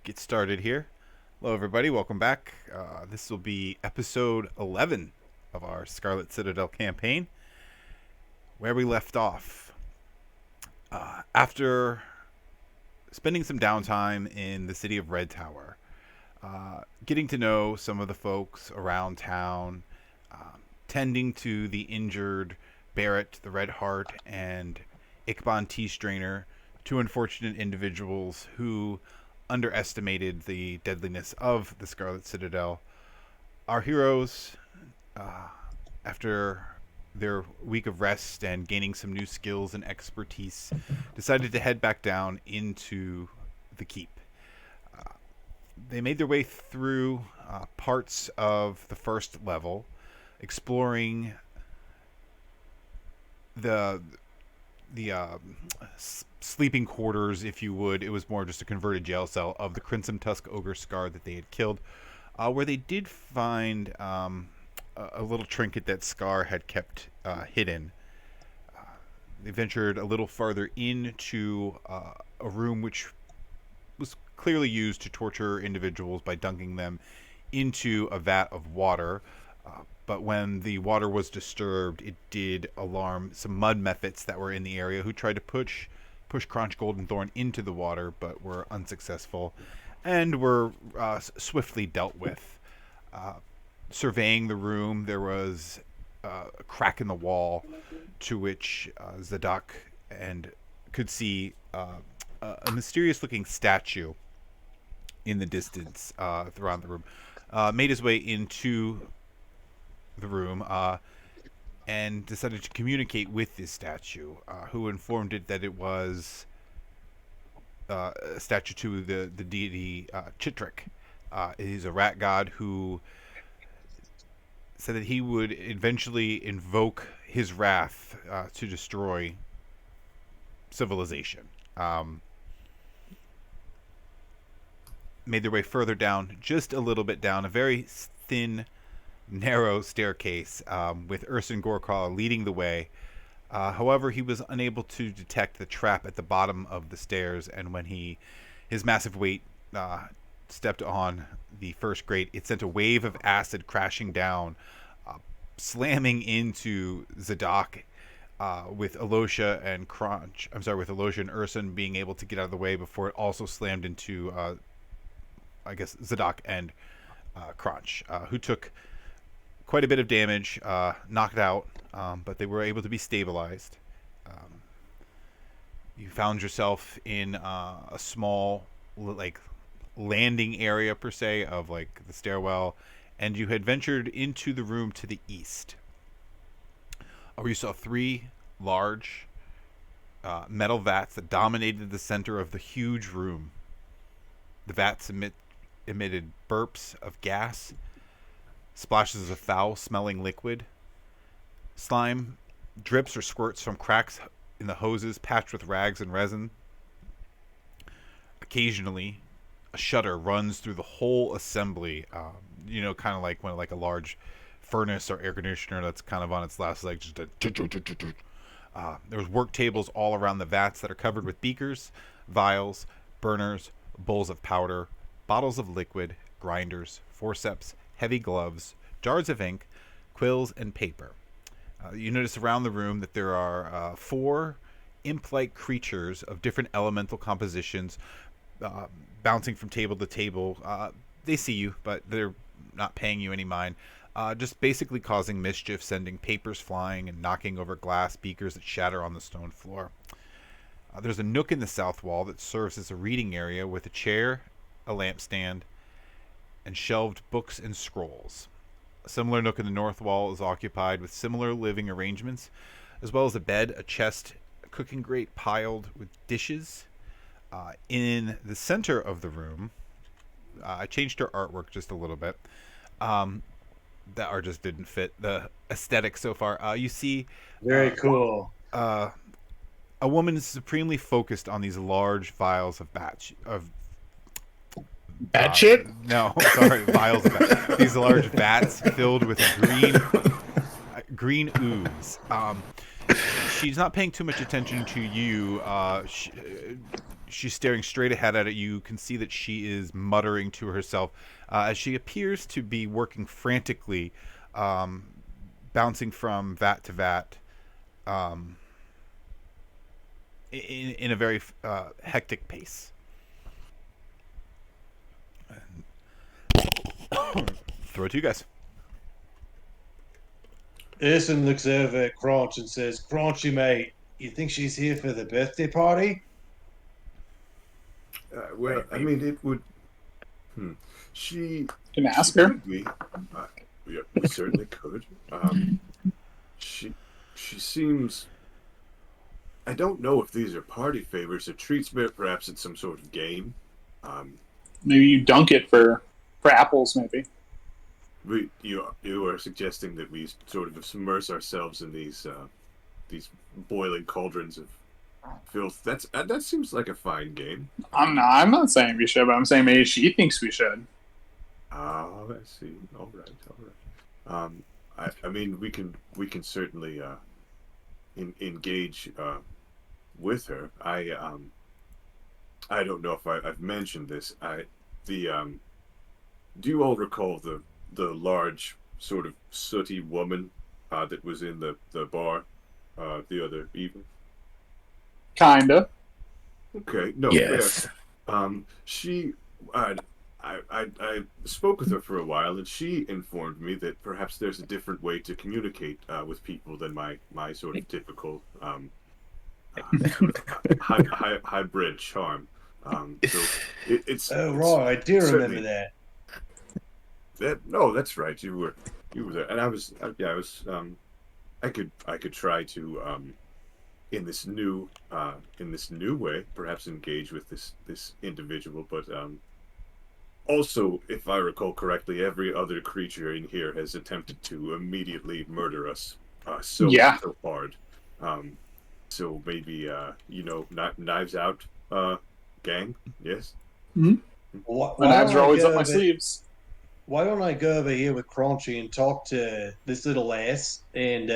get started here. Hello, everybody. Welcome back. This will be episode 11 of our Scarlet Citadel campaign, where we left off. After spending some downtime in the city of Red Tower, getting to know some of the folks around town, tending to the injured Barrett, the Red Heart, and Ickbon T. Strainer, two unfortunate individuals who underestimated the deadliness of the Scarlet Citadel. Our heroes, after their week of rest and gaining some new skills and expertise, decided to head back down into the keep. They made their way through parts of the first level, exploring the sleeping quarters, if you would. It was more just a converted jail cell of the Crimson Tusk Ogre Scar that they had killed, where they did find a little trinket that Scar had kept hidden. They ventured a little farther into a room which was clearly used to torture individuals by dunking them into a vat of water. But when the water was disturbed, it did alarm some mud mephits that were in the area who tried to push Crunch Goldenthorn into the water, but were unsuccessful and were swiftly dealt with. Surveying the room, there was a crack in the wall to which Zadok and could see a mysterious-looking statue in the distance around the room. Made his way into the room and decided to communicate with this statue, who informed it that it was a statue to the deity Chitrik. He's a rat god who said that he would eventually invoke his wrath to destroy civilization. Made their way further down, just a little bit down, a very thin, narrow staircase, with Urson Gorkal leading the way. However, he was unable to detect the trap at the bottom of the stairs, and when his massive weight stepped on the first grate, it sent a wave of acid crashing down, slamming into Zadok, with Alosha and Urson being able to get out of the way before it also slammed into, Zadok and Crunch, who took quite a bit of damage, knocked out, but they were able to be stabilized. You found yourself in a small, landing area, per se, of, the stairwell, and you had ventured into the room to the east, where you saw three large metal vats that dominated the center of the huge room. The vats emitted burps of gas, splashes of foul-smelling liquid. Slime drips or squirts from cracks in the hoses patched with rags and resin. Occasionally, a shudder runs through the whole assembly, kind of like when a large furnace or air conditioner that's kind of on its last leg. Just there's work tables all around the vats that are covered with beakers, vials, burners, bowls of powder, bottles of liquid, grinders, forceps, heavy gloves, jars of ink, quills, and paper. You notice around the room that there are four imp-like creatures of different elemental compositions, bouncing from table to table. They see you, but they're not paying you any mind. Just basically causing mischief, sending papers flying and knocking over glass beakers that shatter on the stone floor. There's a nook in the south wall that serves as a reading area with a chair, a lampstand, and shelved books and scrolls. A similar nook in the north wall is occupied with similar living arrangements, as well as a bed, a chest, a cooking grate piled with dishes. In the center of the room, I changed her artwork just a little bit. That art just didn't fit the aesthetic so far. You see... Very cool. A woman is supremely focused on these large vials of Bat shit? No, sorry, vials of bat. These large vats filled with green ooze. She's not paying too much attention to you. she's staring straight ahead at it. You can see that she is muttering to herself as she appears to be working frantically, um, bouncing from vat to vat, um, in a very hectic pace. Throw it to you guys. Urson looks over at Crunch and says, Crunchy, mate, you think she's here for the birthday party? Well, I mean, it would. Hmm. She Can I she ask her? could be. Yeah, we certainly could. She she seems. I don't know if these are party favors or treats, but perhaps it's some sort of game. Um, Maybe you dunk it for apples, maybe. you are suggesting that we sort of immerse ourselves in these boiling cauldrons of filth. That seems like a fine game. I'm not saying we should, but I'm saying maybe she thinks we should. Oh, I see. All right, all right. I mean, we can certainly engage with her. I don't know if I've mentioned this. The Do you all recall the large sort of sooty woman that was in the bar the other evening? Kinda. Okay, no, Yes. she, I spoke with her for a while, and she informed me that perhaps there's a different way to communicate with people than my sort of typical hybrid charm. So it's Oh, it's right. I do remember certainly that. no, that's right. You were there, and I was I could try to in this new way perhaps engage with this individual, but also, if I recall correctly, every other creature in here has attempted to immediately murder us Yeah. so hard. Um, so maybe not knives out gang. Yes. Why, The why knives don't are I always go up my over- sleeves. Why don't I go over here with Crunchy and talk to this little ass, and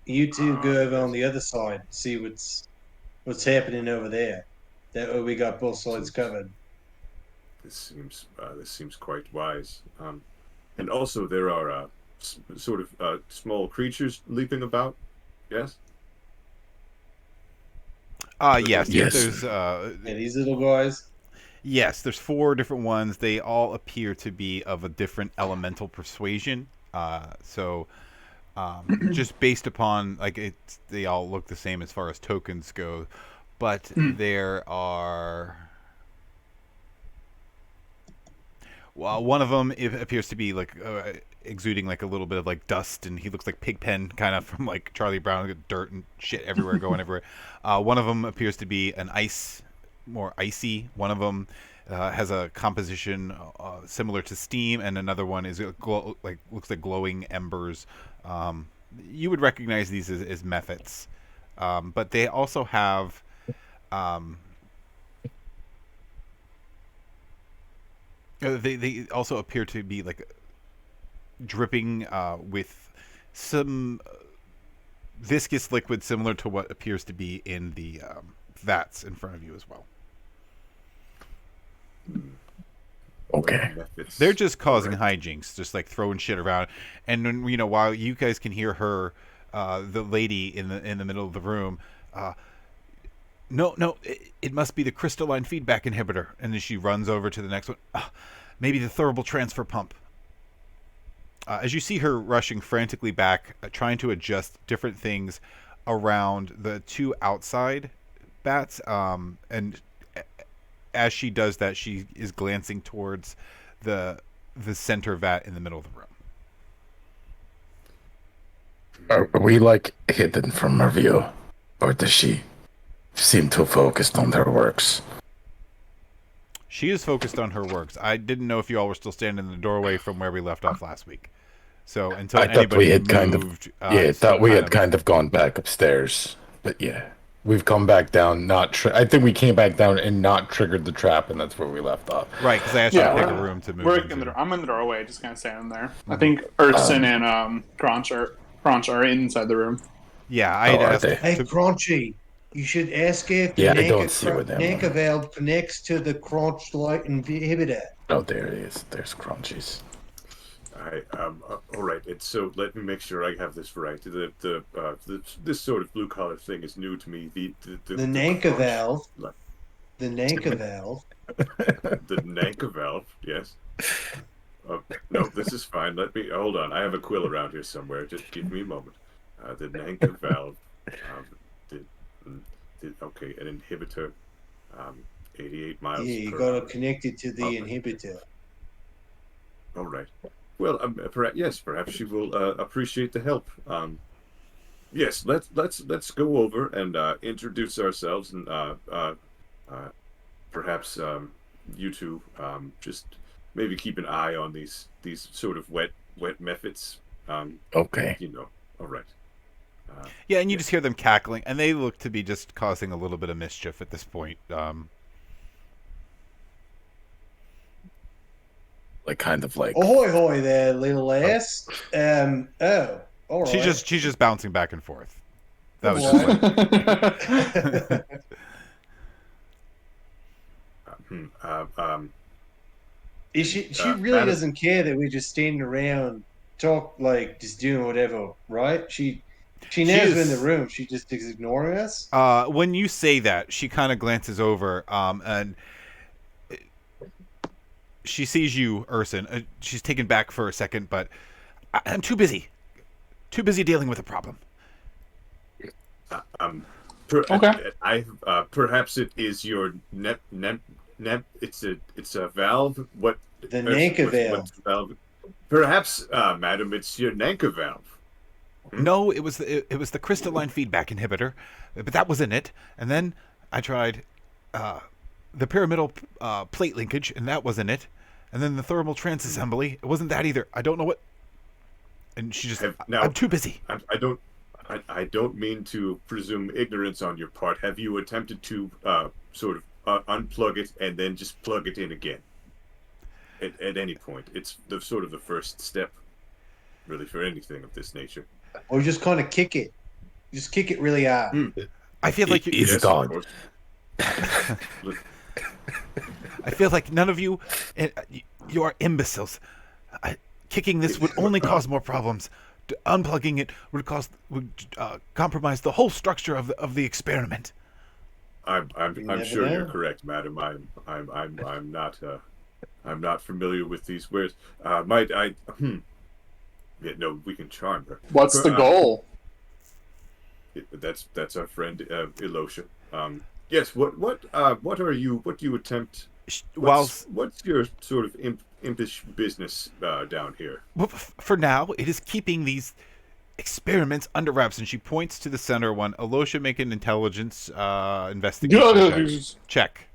you two go over on the other side, see what's happening over there. That way we got both sides covered. This seems quite wise. And also there are sort of small creatures leaping about. Yes. Yes. Yes. There's Yeah, these little guys. yes. There's 4 different ones. They all appear to be of a different elemental persuasion. So just based upon they all look the same as far as tokens go, but there are. Well, one of them appears to be exuding like a little bit of like dust, and he looks like Pigpen, kind of from like Charlie Brown, dirt and shit everywhere, going everywhere. One of them appears to be more icy. One of them has a composition similar to steam, and another one is looks like glowing embers. You would recognize these as methods, but they also have. They also appear to be like dripping with some viscous liquid similar to what appears to be in the vats in front of you as well. Okay. They're just causing hijinks, just like throwing shit around. And then, while you guys can hear her, the lady in the middle of the room, no, it must be the crystalline feedback inhibitor. And then she runs over to the next one. Maybe the thermal transfer pump. As you see her rushing frantically back, trying to adjust different things around the 2 outside bats, and as she does that, she is glancing towards the center vat in the middle of the room. Are we like hidden from her view? Or does she seem too focused on her works? She is focused on her works. I didn't know if you all were still standing in the doorway from where we left off last week. So until I thought anybody we had moved, I thought we had kind of gone back upstairs. But yeah, we've come back down. I think we came back down and not triggered the trap, and that's where we left off. Right, because I asked you to pick a room to move into. I'm in the doorway, just kind of standing there. I think Urson and Crunch are inside the room. Yeah, I are asked. they? Hey, Crunchy, You should ask if the Yeah, I don't see where that Nanka one. valve connects to the crunch light inhibitor. Oh, there it is. There's crunchies. All right. And so let me make sure I have this right. This sort of blue collar thing is new to me. The Nanka crunch, valve. like, The Nanka valve. the Nanka valve. Yes. No, this is fine. Let me hold on. I have a quill around here somewhere. Just give me a moment. The Nanka valve. Did, okay, an inhibitor. 88 miles. Yeah, you per got to hour. connect it to the Okay. inhibitor. All right. Well, perhaps she will appreciate the help. Yes, let's go over and introduce ourselves, and perhaps you two just maybe keep an eye on these sort of wet methods. Okay. All right. Yeah, and you just hear them cackling, and they look to be just causing a little bit of mischief at this point. Kind of like. Ahoy, hoy there, little ass. Oh, all right. She's just bouncing back and forth. That was All just like Is she really Madam- doesn't care that we're just standing around, just doing whatever, right? She knows we're in the is- room. She just is ignoring us. when you say that, she kind of glances over, and she sees you, Urson. She's taken back for a second, but I'm too busy dealing with a problem. Okay. Perhaps it is your net. It's a valve. What The Nanka valve. what's the valve? Perhaps, madam, it's your Nanka valve. No, it was the crystalline feedback inhibitor, but that wasn't it. And then I tried the pyramidal plate linkage, and that wasn't it. And then the thermal transassembly, it wasn't that either. I don't know what. And she just, I'm too busy. I don't mean to presume ignorance on your part. Have you attempted to sort of unplug it and then just plug it in again? At any point, it's the sort of the first step, really, for anything of this nature. Or just kind of kick it. Just kick it really hard. I feel like It's Yes, gone. of course. I feel like none of you, you are imbeciles. Kicking this would only cause more problems. Unplugging it would compromise the whole structure of the experiment. I'm never sure you're know. correct, madam. I'm not familiar with these words. Might I? Yeah, no, we can charm her. What's the goal? That's our friend Elosha. Yes. What are you? What do you attempt? What's your sort of impish business down here? Well, for now, it is keeping these experiments under wraps. And she points to the center one. Alosha, make an intelligence investigation check.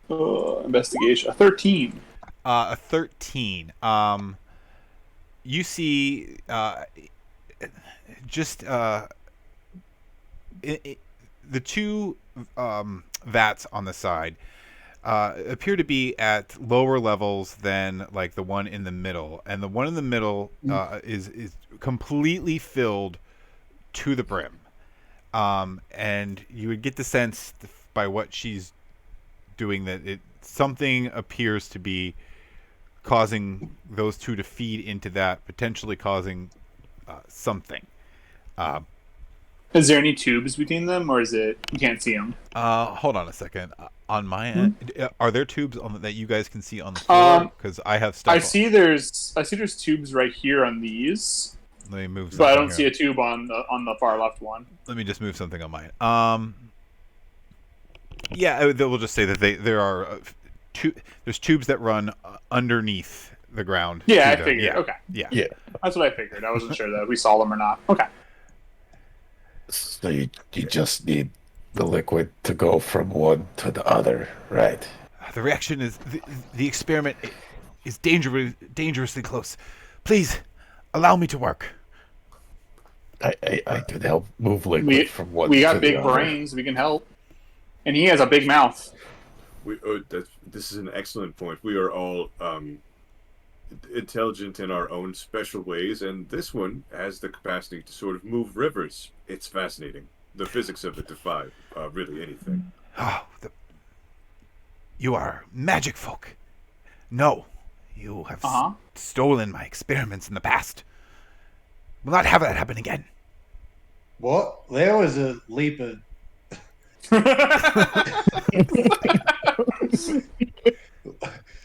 Investigation. A 13. A 13. You see, the two vats on the side appear to be at lower levels than like the one in the middle, and the one in the middle is completely filled to the brim. And you would get the sense by what she's doing that something appears to be causing those two to feed into that, potentially causing something. Is there any tubes between them, or is it you can't see them? Hold on a second. On my end, are there tubes that you guys can see on the floor? Because I have stuff. I see there's tubes right here on these, Let me move. but I don't here. see a tube on the far left one. Let me just move something on mine. Yeah, we'll just say that there are there's tubes that run underneath the ground. Yeah, I to figured. Yeah. Okay, Yeah. that's what I figured. I wasn't sure that we saw them or not. Okay. So you just need the liquid to go from one to the other, right? The reaction is the experiment is dangerously close. Please allow me to work. I could help move liquid from one. We to got the big other. brains. We can help. And he has a big mouth. This is an excellent point. We are all intelligent in our own special ways, and this one has the capacity to sort of move rivers. It's fascinating. The physics of it defy really anything. Oh, you are magic folk. No, you have stolen my experiments in the past. We'll not have that happen again. What? There was a leap of.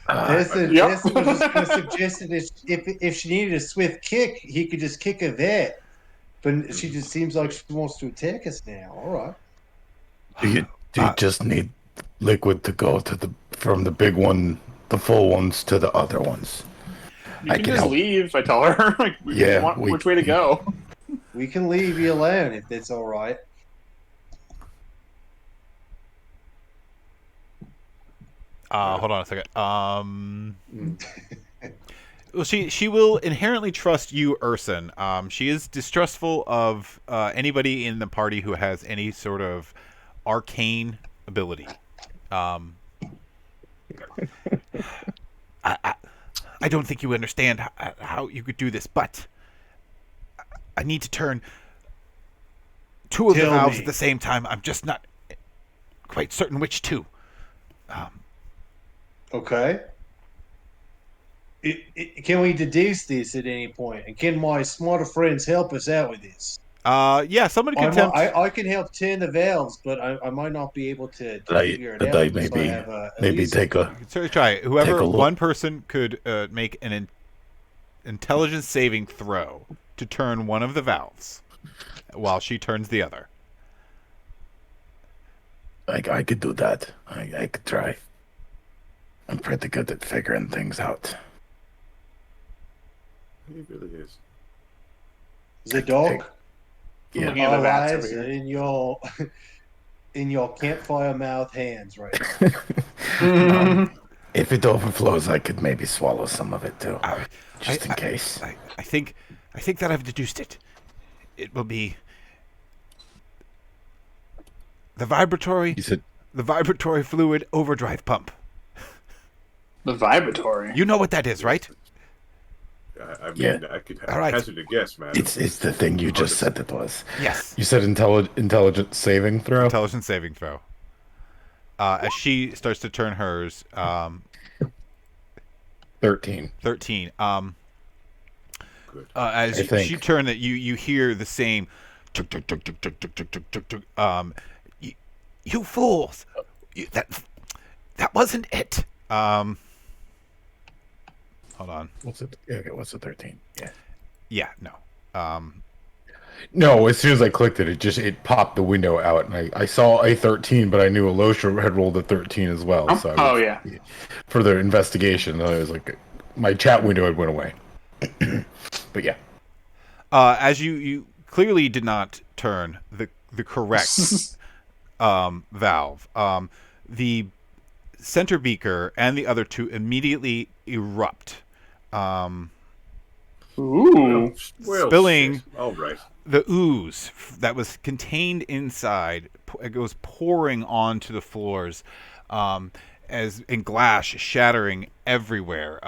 Tessa was just going to suggest that if she needed a swift kick, he could just kick her there. But she just seems like she wants to attack us now. All right. Do you just need liquid to go from the big one, the full ones, to the other ones? You can just leave. I tell her. Like, which way to go? We can leave you alone if that's all right. Hold on a second. Well, she will inherently trust you, Urson. She is distrustful of anybody in the party who has any sort of arcane ability. I don't think you understand how you could do this, but I need to turn two of the valves at the same time. I'm just not quite certain which two. Okay. Can we deduce this at any point? And can my smarter friends help us out with this? Yeah, somebody can attempt. I can help turn the valves, but I might not be able to figure it out. Maybe take a. You can certainly try it. Whoever one person could make an intelligence saving throw to turn one of the valves, while she turns the other. I could do that. I could try. I'm pretty good at figuring things out. He really is. The dog. Yeah. Our eyes are in your campfire mouth hands right now. If it overflows, I could maybe swallow some of it too, just in case. I think that I've deduced it. It will be the vibratory fluid overdrive pump. The vibratory. You know what that is, right? I mean, I could hazard a guess, man. It's the thing you just said it was. Yes. You said intelligence saving throw? Intelligence saving throw. As she starts to turn hers. 13. 13. Good. As she turned it, you hear the same. Tuk, tuk, tuk, tuk, tuk, tuk, tuk, tuk, tuk, you fools! That wasn't it. Hold on. What's it? Okay, what's the 13? Yeah. Yeah. No. No. As soon as I clicked it, it popped the window out, and I saw a 13, but I knew Alosha had rolled a 13 as well. So for the investigation, I was like, my chat window had went away. But yeah. As you clearly did not turn the correct valve. The center beaker and the other two immediately erupt. Spilling the ooze that was contained inside. It goes pouring onto the floors, and glass shattering everywhere.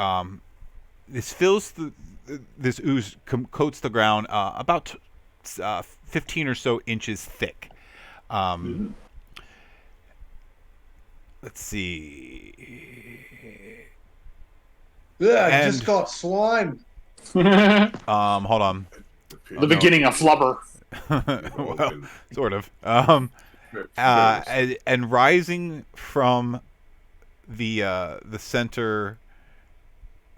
This fills this ooze coats the ground about 15 or so inches thick. Let's see. Yeah, I just got slime. Hold on. The beginning of flubber. Well, sort of. And rising from the center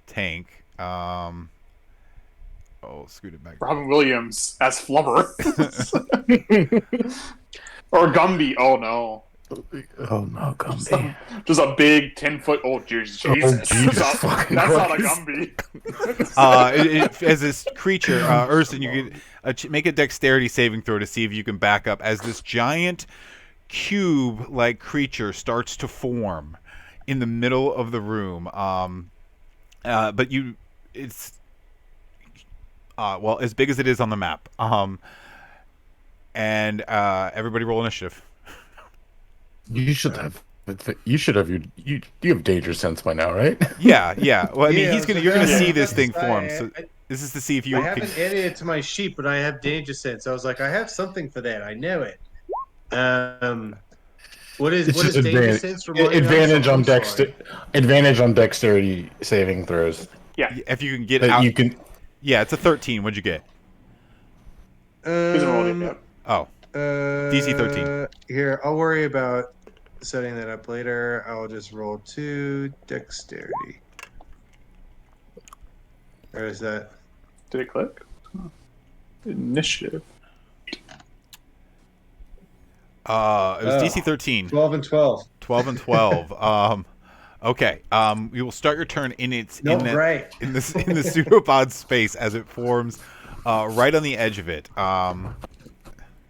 tank. Scoot it back. Robin Williams as flubber. Or Gumby. Oh no. Oh no, Gumby. Just a big 10-foot. Oh Jesus! That's not a Gumby. As this creature, Urson, you can make a dexterity saving throw to see if you can back up as this giant cube-like creature starts to form in the middle of the room. But it's as big as it is on the map. And everybody roll initiative. You should have You should have you have danger sense by now, right? Yeah. Well, I mean, Yeah, you're gonna see I this was thing about to form. say, So this is to see if I you can. haven't added it to my sheet, but I have danger sense. I was like, I have something for that. I know it. Um, It's what just is danger advantage sense? Remind me. advantage on dexterity saving throws. Yeah. If you can get That out. you can. Yeah, it's a 13. What'd you get? He hasn't rolled it yet. Oh, DC 13. Here, I'll worry about setting that up later. I'll just roll 2 dexterity. Or is that? Did it click? Huh. Initiative. It was DC 13. 12 and 12. 12 and 12. Okay. You will start your turn in its Not great. in the pseudopod space as it forms right on the edge of it.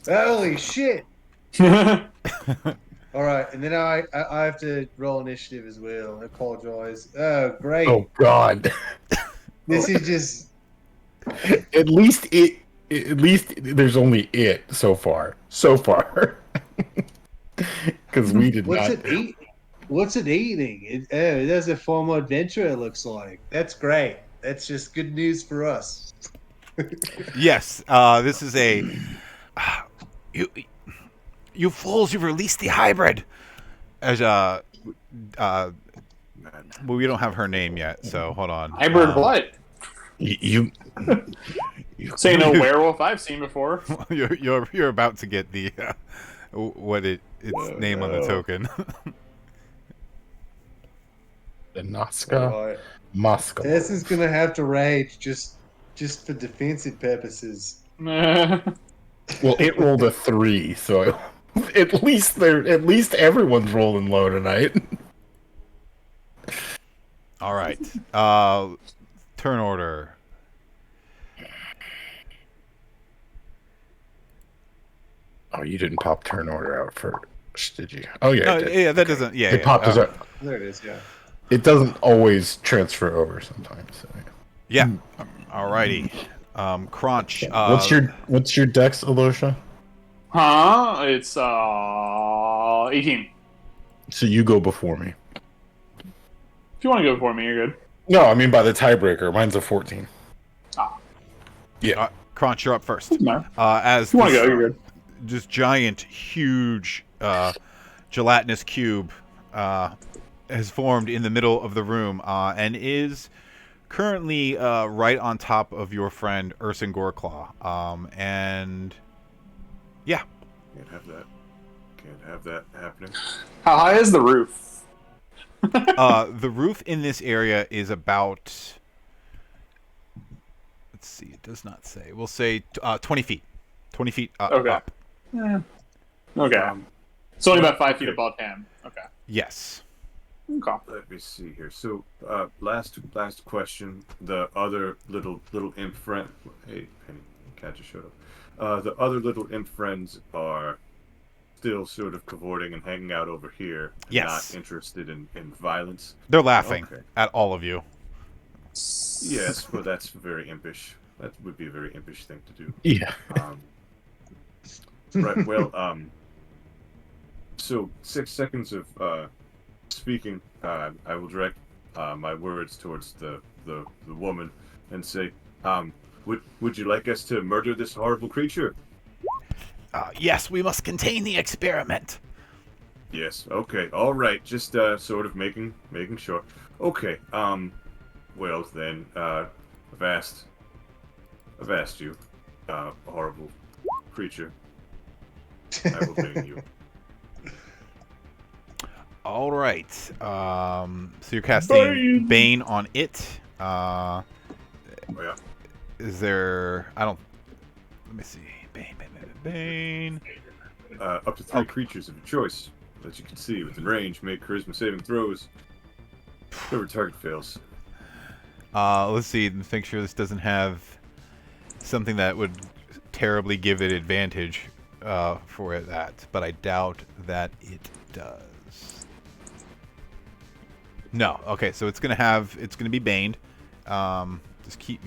Holy shit! All right, and then I have to roll initiative as well. I apologize. Oh, great! Oh God! This is just At least there's only it so far. Because we did what's not. it eat? What's it eating? It has a formal adventure. It looks like that's great. That's just good news for us. Yes. This is a. You fools! You've released the hybrid. As well, we don't have her name yet, so hold on. Hybrid what? You Say no werewolf I've seen before. You're about to get the its name on the token. the Nazca All right. Moscow. This is gonna have to rage just for defensive purposes. Well, it rolled a 3, so at least everyone's rolling low tonight. All right. Turn order. Oh, you didn't pop turn order out first, did you? Oh yeah, No, it did. yeah, that doesn't. Yeah, It popped us out. There it is. Yeah. It doesn't always transfer over sometimes. So. Yeah. Alrighty. Crunch. What's your dex, Alosha? Huh? It's 18. So you go before me. If you want to go for me, you're good. No, I mean by the tiebreaker. Mine's a 14. Yeah. Crunch, you're up first. Doesn't matter. As If you want to this- go, you're good. this giant, huge, gelatinous cube has formed in the middle of the room and is currently right on top of your friend Urson Goreclaw. And yeah, Can't have that happening. How high is the roof? the roof in this area is about. Let's see. It does not say. We'll say 20 feet. 20 feet Okay. up. Okay. It's only about 5 feet above him. Okay. Yes. Okay. Let me see here. So, last question. The other little imp friend. Hey, Penny, cat just showed up. The other little imp friends are still sort of cavorting and hanging out over here. And Yes. Not interested in violence. They're laughing Okay. at all of you. Yes, but that's very impish. That would be a very impish thing to do. Yeah. Right. Well. So 6 seconds of speaking. I will direct my words towards the woman and say, would you like us to murder this horrible creature? Yes, we must contain the experiment. Yes. Okay. All right. Just sort of making sure. Okay. Well then, I've asked you, horrible creature. I will bring you. All right. So you're casting Bane on it. Oh, yeah. Is there? I don't. Let me see. Bane. Up to 3 creatures of your choice that you can see within range make charisma saving throws. Whoever target fails. Let's see. Make sure this doesn't have something that would terribly give it advantage for that, but I doubt that it does. No. Okay, so it's gonna be baned.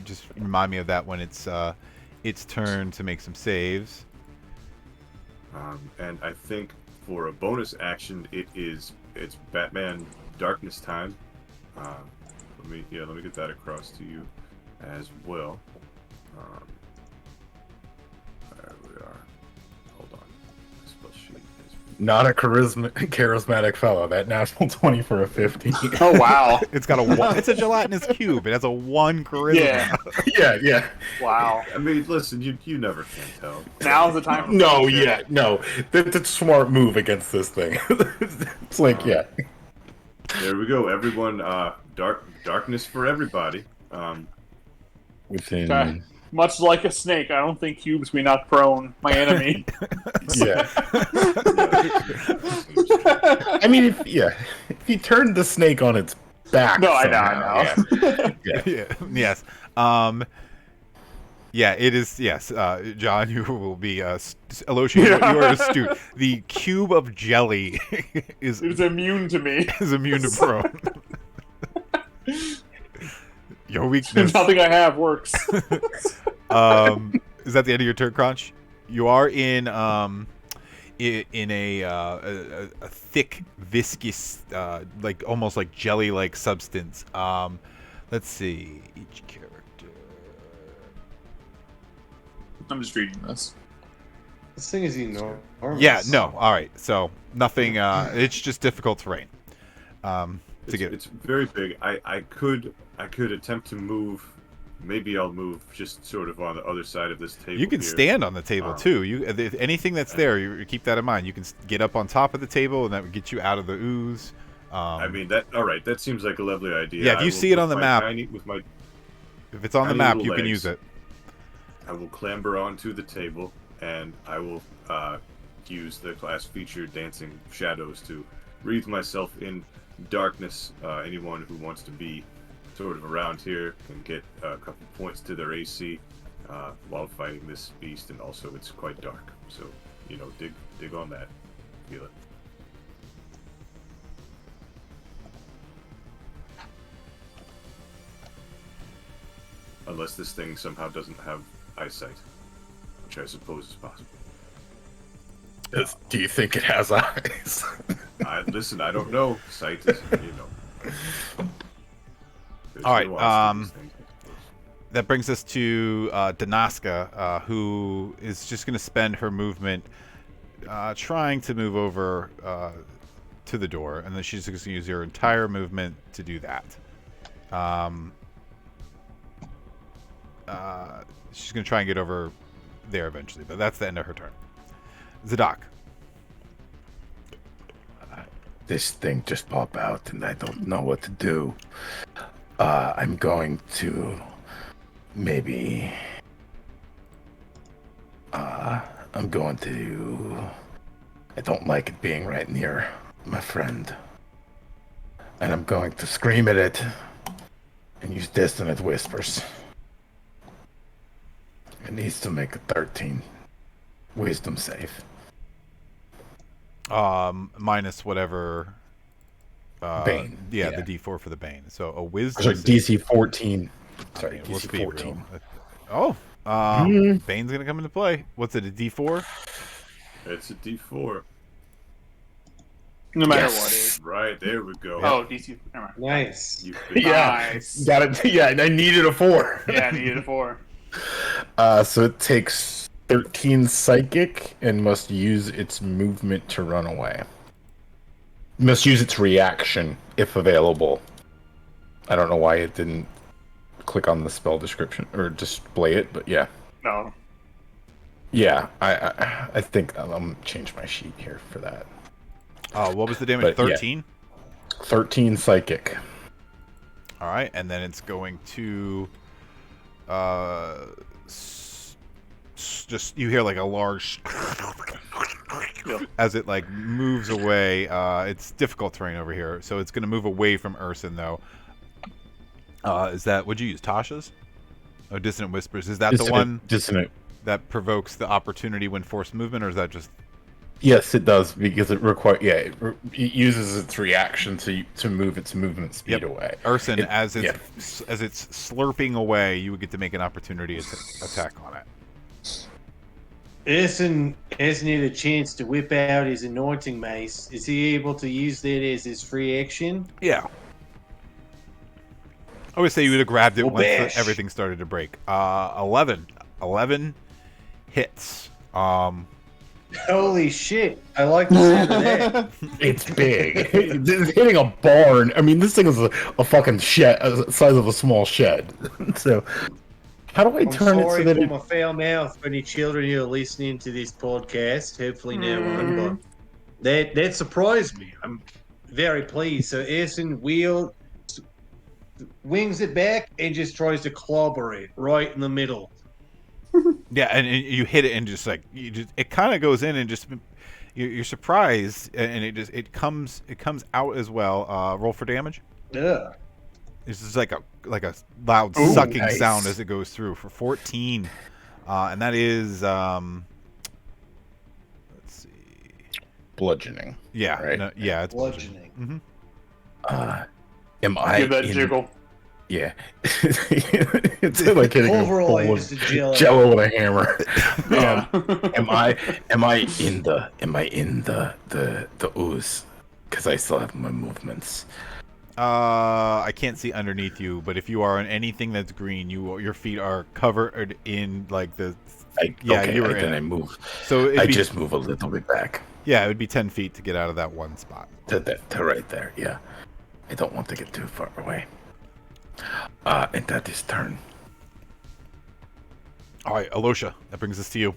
Just remind me of that when it's turn to make some saves. And I think for a bonus action, it's Batman Darkness time. Let me get that across to you as well. There we are. Hold on. Spell sheet is Not a charismatic fellow. That natural 20 for a 50. Oh wow. It's got it's a gelatinous cube. It has a 1 charisma. Yeah. yeah. Wow. I mean, listen, you never can tell. Now's the time. No, no. That's a smart move against this thing. It's like, yeah. There we go. Everyone, darkness for everybody. Within. Okay. Much like a snake, I don't think cubes may knock prone my enemy. Yeah. I mean, if you turned the snake on its back. No, somehow, I know. Yeah. Yes. Yeah, it is. Yes, John, you will be Aloshi. You are astute. The cube of jelly is immune to me. Is immune to prone. Your weakness. Nothing I have works. Is that the end of your turn, Crunch? You are in a thick, viscous, like almost like jelly-like substance. Let's see each character. I'm just reading this. This thing is enormous. Yeah. No. All right. So nothing. It's just difficult terrain. It's very big. I could attempt to move. Maybe I'll move just sort of on the other side of this table. You can here. stand on the table too. Anything that's there, you keep that in mind. You can get up on top of the table, and that would get you out of the ooze. I mean that. All right, that seems like a lovely idea. Yeah, if you see it on the map, if it's on the map, you can use it. I will clamber onto the table, and I will use the class feature Dancing Shadows to wreathe myself in darkness. Anyone who wants to be sort of around here can get a couple points to their AC while fighting this beast, and also it's quite dark, so dig on that, feel it. Unless this thing somehow doesn't have eyesight, which I suppose is possible. Do you think it has eyes? Listen, I don't know. Sight is, All right. That brings us to Danaska, who is just going to spend her movement trying to move over to the door, and then she's just going to use her entire movement to do that. She's going to try and get over there eventually, but that's the end of her turn. Zadok. This thing just popped out, and I don't know what to do. I'm going to maybe. I don't like it being right near my friend, and I'm going to scream at it and use dissonant whispers. It needs to make a 13 wisdom save. Minus whatever. Bane. Yeah, the D4 for the Bane. So a wisdom. Sorry, DC 14. Sorry, Okay, let's DC be 14. real. Bane's gonna come into play. What's it? A D4? It's a D4. No matter what it is. Right, there we go. Oh, DC. Never mind. Nice. Nice. Got it. Yeah, and I needed a 4. Yeah, I needed a 4. So it takes 13 psychic and must use its movement to run away. Must use its reaction if available. I don't know why it didn't click on the spell description or display it, but yeah. No. Yeah, I think I'm gonna change my sheet here for that. What was the damage? 13? Yeah. 13 psychic. All right, and then it's going to just you hear like a large as it like moves away. It's difficult terrain over here, so it's going to move away from Urson though. Is that, would you use Tasha's? Oh, Dissonant Whispers. Is that the one that provokes the opportunity when forced movement, or is that just? Yes, it does, because it it uses its reaction to move its movement speed away. Urson, as it's slurping away, you would get to make an opportunity attack on it. Erson hasn't had a chance to whip out his anointing mace. Is he able to use that as his free action? Yeah. I would say you would have grabbed it Well, once bash. everything started to break. 11. 11 hits. Holy shit. I like the sound of that. It's big. It's hitting a barn. I mean, this thing is a fucking shed, the size of a small shed. So, how do I I'm turn it so sorry that for it... my foul mouth for any children who are listening to this podcast. Hopefully no one, but that surprised me. I'm very pleased. So Erson wings it back and just tries to clobber it right in the middle. Yeah, and you hit it and just like it kind of goes in and just you're surprised and it comes out as well. Roll for damage. Yeah. This is like a loud Ooh, sucking nice. sound as it goes through for 14, and that is let's see, Bludgeoning. yeah, Right. no, yeah, it's Bludgeoning. Am I Give that in... jiggle. Yeah. It's like hitting a bowl Pulverized of jello. jello with a hammer. Yeah. Am I in the ooze? Because I still have my movements. I can't see underneath you, but if you are on anything that's green, your feet are covered in like the. You were in then it. I move. So I just move a little bit back. Yeah, it would be 10 feet to get out of that one spot. To right there. Yeah. I don't want to get too far away. And that is turn. All right, Alosha, that brings us to you.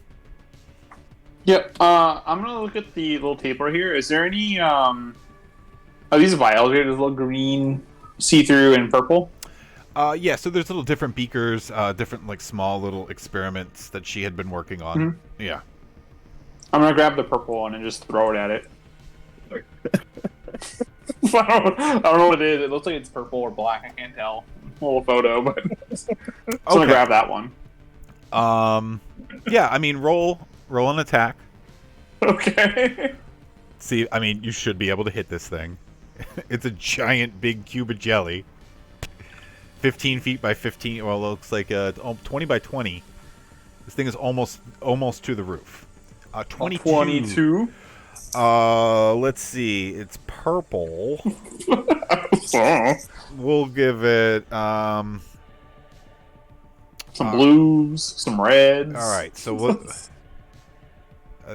Yep. I'm gonna look at the little table right here. Is there any are these vials here? There's little green, see-through, and purple. Yeah, so there's little different beakers, different like small little experiments that she had been working on. Mm-hmm. Yeah. I'm gonna grab the purple one and just throw it at it. I don't know what it is. It looks like it's purple or black. I can't tell. A little photo, but I'm gonna grab that one. Yeah, I mean, roll an attack. Okay. See, I mean, you should be able to hit this thing. It's a giant, big cube of jelly. 15 feet by 15. Well, it looks like 20 by 20. This thing is almost to the roof. 22. 22. Let's see. It's purple. We'll give it some blues, some reds. All right, so we'll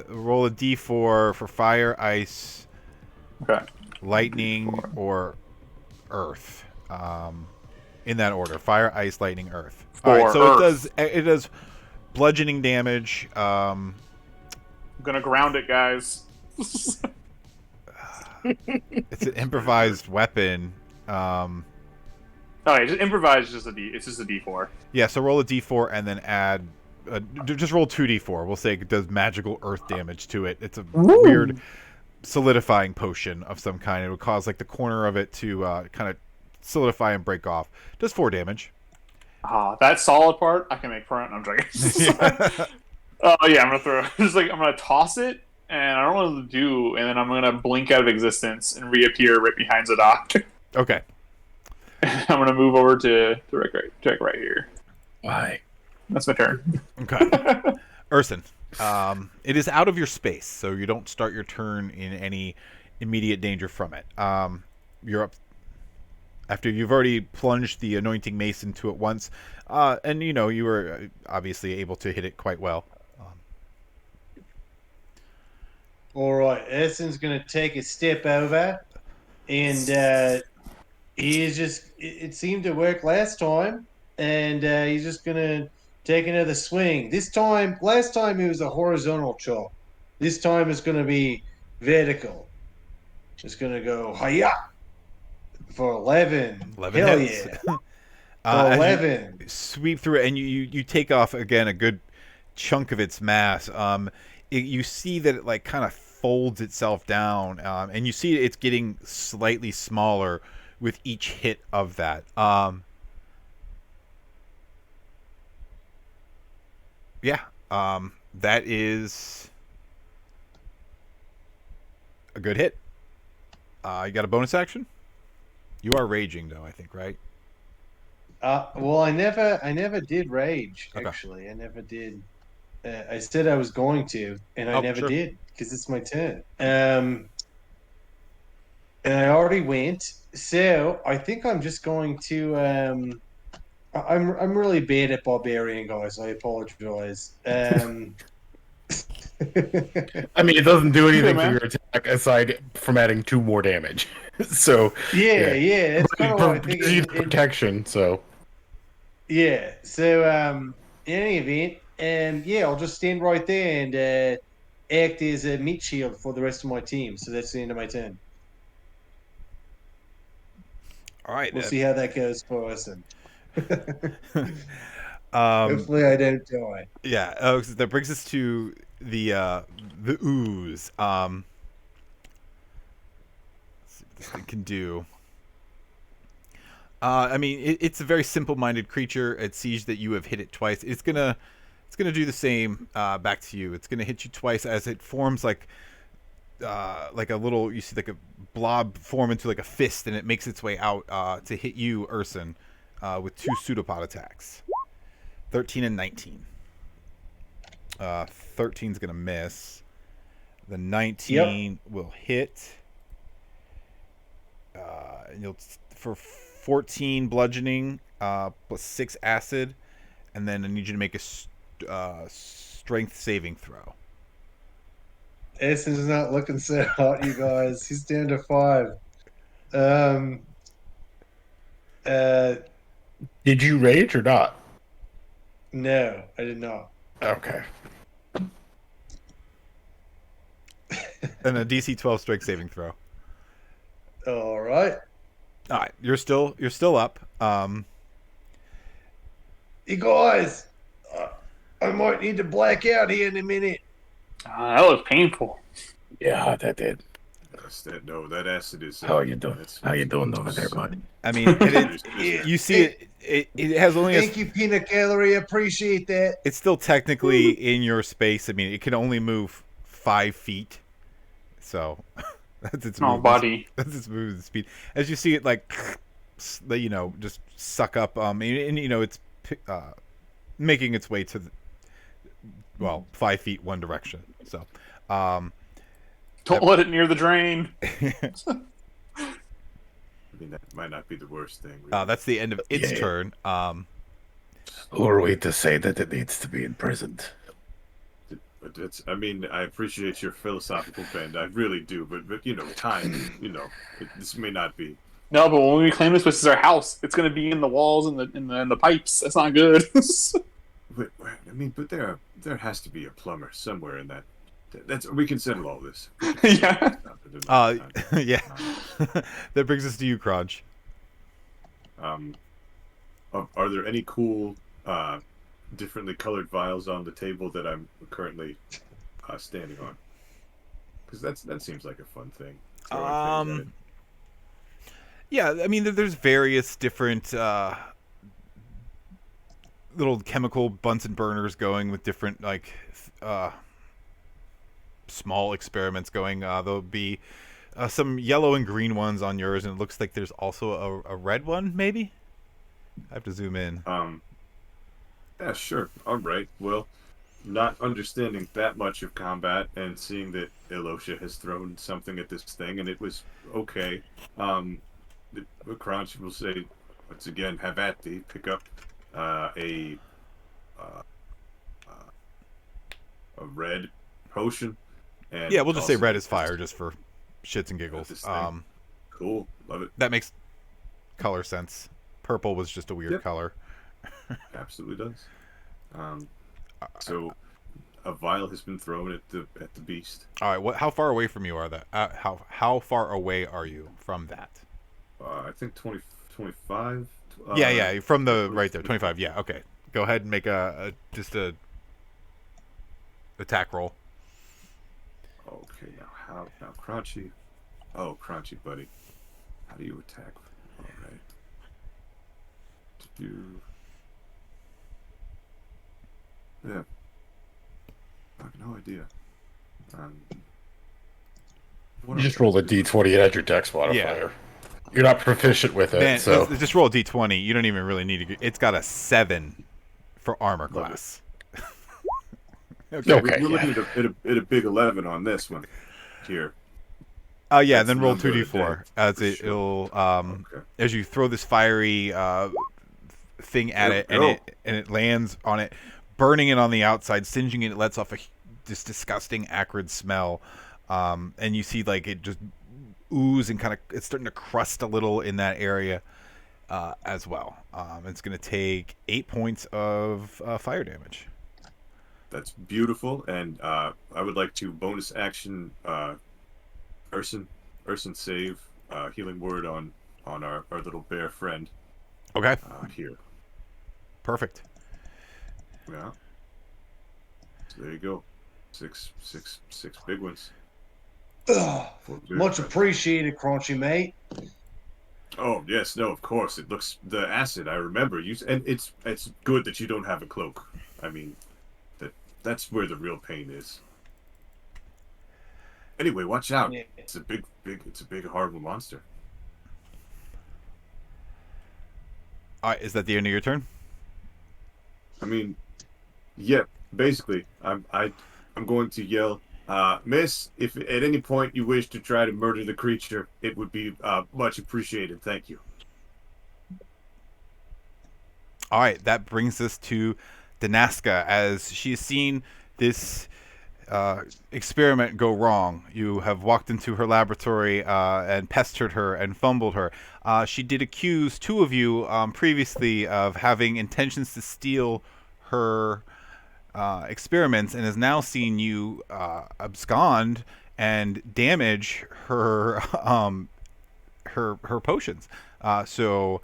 roll a d4 for fire, ice, Okay. lightning, or earth. In that order: fire, ice, lightning, earth. All right, so it does bludgeoning damage. I'm gonna ground it, guys. It's an improvised weapon. Okay, just improvise. It's just a D4. Yeah, so roll a d4 and then add. Just roll 2d4. We'll say it does magical earth damage to it. It's a weird solidifying potion of some kind. It would cause like the corner of it to kind of solidify and break off. Does 4 damage. That solid part I can make front. I'm joking. Yeah, I'm gonna throw. I'm gonna toss it, and I don't know what to do, and then I'm gonna blink out of existence and reappear right behind Zadok. Okay. I'm gonna move over to right here. Why? That's my turn. Okay. Urson, it is out of your space, so you don't start your turn in any immediate danger from it. You're up after you've already plunged the anointing mace into it once, and you were obviously able to hit it quite well. All right, Erson's going to take a step over, and it seemed to work last time, and he's just going to take another swing. Last time it was a horizontal chop. This time it's going to be vertical. It's going to go hiya for 11. 11 Hell hits. yeah. For 11. Sweep through it, and you take off again a good chunk of its mass. You see that it like kind of folds itself down, and you see it's getting slightly smaller with each hit of that. That is a good hit. You got a bonus action? You are raging though, I think, right? Well, I never did rage. Okay. Actually, I never did. I said I was going to, and I Oh, never sure. did because it's my turn. And I already went, so I think I'm just going to. I'm really bad at barbarian, guys. I apologize. I mean, it doesn't do You good, anything for man? your attack aside from adding 2 more damage. So yeah, yeah, yeah, that's kind of what I it think. gives you the protection. So Yeah, so in any event, yeah, I'll just stand right there and act as a meat shield for the rest of my team. So that's the end of my turn. All right. We'll see how that goes for us. And Um, hopefully, I don't die. yeah. So that brings us to the ooze. Let's see what this thing can do. I mean, it's a very simple-minded creature. It sees that you have hit it twice. It's gonna do the same back to you. It's gonna hit you twice as it forms like a little. You see like a blob form into like a fist, and it makes its way out to hit you, Urson, with 2 pseudopod attacks, 13 and 19. 13's gonna miss. The 19 will hit. And you'll for 14 bludgeoning plus 6 acid, and then I need you to make a strength saving throw. Essence is not looking so hot, you guys. He's down to 5. Um. did you rage or not? No, I did not. Okay. And a DC 12 strength saving throw. All right. All right, you're still up. You guys, I might need to black out here in a minute. That was painful. Yeah, that did. That acid is. How are you doing? How you doing over there, bud? I mean, you see it has only. Thank you, Peanut Gallery. Appreciate that. It's still technically in your space. I mean, it can only move 5 feet, so that's its movement. Buddy. That's its movement speed. As you see it, like, just suck up. And it's making its way to 5 feet one direction. So, don't let it near the drain. I mean, that might not be the worst thing. Really. That's the end of its turn. Or way to say that it needs to be imprisoned. But I mean, I appreciate your philosophical bend. I really do. But time. This may not be. No, but when we claim this is our house, it's going to be in the walls and the pipes. That's not good. But there has to be a plumber somewhere in that. We can settle all this. Yeah. Yeah. That brings us to you, Crunch. Are there any cool, differently colored vials on the table that I'm currently standing on? Because that seems like a fun thing. Yeah, I mean, there's various different little chemical Bunsen burners going with different small experiments going. There'll be some yellow and green ones on yours, and it looks like there's also a red one, maybe? I have to zoom in. Yeah, sure. All right. Well, not understanding that much of combat and seeing that Ilosha has thrown something at this thing, and it was okay. Crunch will say, once again, have at thee. Pick up a red potion. And yeah, we'll just say red is fire, just for shits and giggles. Cool, love it. That makes color sense. Purple was just a weird color. Absolutely does. So a vial has been thrown at the beast. All right, how far away from you are that? How far away are you from that? I think 25. Yeah, from the right there, 25. Yeah, okay. Go ahead and make just a attack roll. Okay, now Crunchy. Oh, Crunchy, buddy. How do you attack? All right. Yeah. I have no idea. You just roll a d20 and add your dex modifier. Yeah. You're not proficient with it, Man, so just roll a d20. You don't even really need to. It's got a 7 for armor class. So Okay, we're looking at a big 11 on this one here. Yeah, That's then the roll number of the 2d4 day, as for sure. it'll Okay. as you throw this fiery thing at There we it, go. and it lands on it, burning it on the outside, singeing it. It lets off this disgusting acrid smell, and you see like it just ooze and kind of it's starting to crust a little in that area as well. It's going to take 8 points of fire damage. That's beautiful, and I would like to bonus action Urson save healing word on our little bear friend Okay, here. perfect. Yeah. So there you go. Six big ones. Ugh, For bear much friend. appreciated, Crunchy mate. Oh yes, no, of course. It looks the acid. I remember you, and it's good that you don't have a cloak. I mean, that's where the real pain is. Anyway, watch out. Yeah. It's a big, horrible monster. All right, is that the end of your turn? I mean, yeah, basically, I'm going to yell, Miss, if at any point you wish to try to murder the creature, it would be much appreciated. Thank you. All right, that brings us to Danaska as she's seen this experiment go wrong. You have walked into her laboratory and pestered her and fumbled her. She did accuse two of you previously of having intentions to steal her experiments, and has now seen you abscond and damage her her potions. So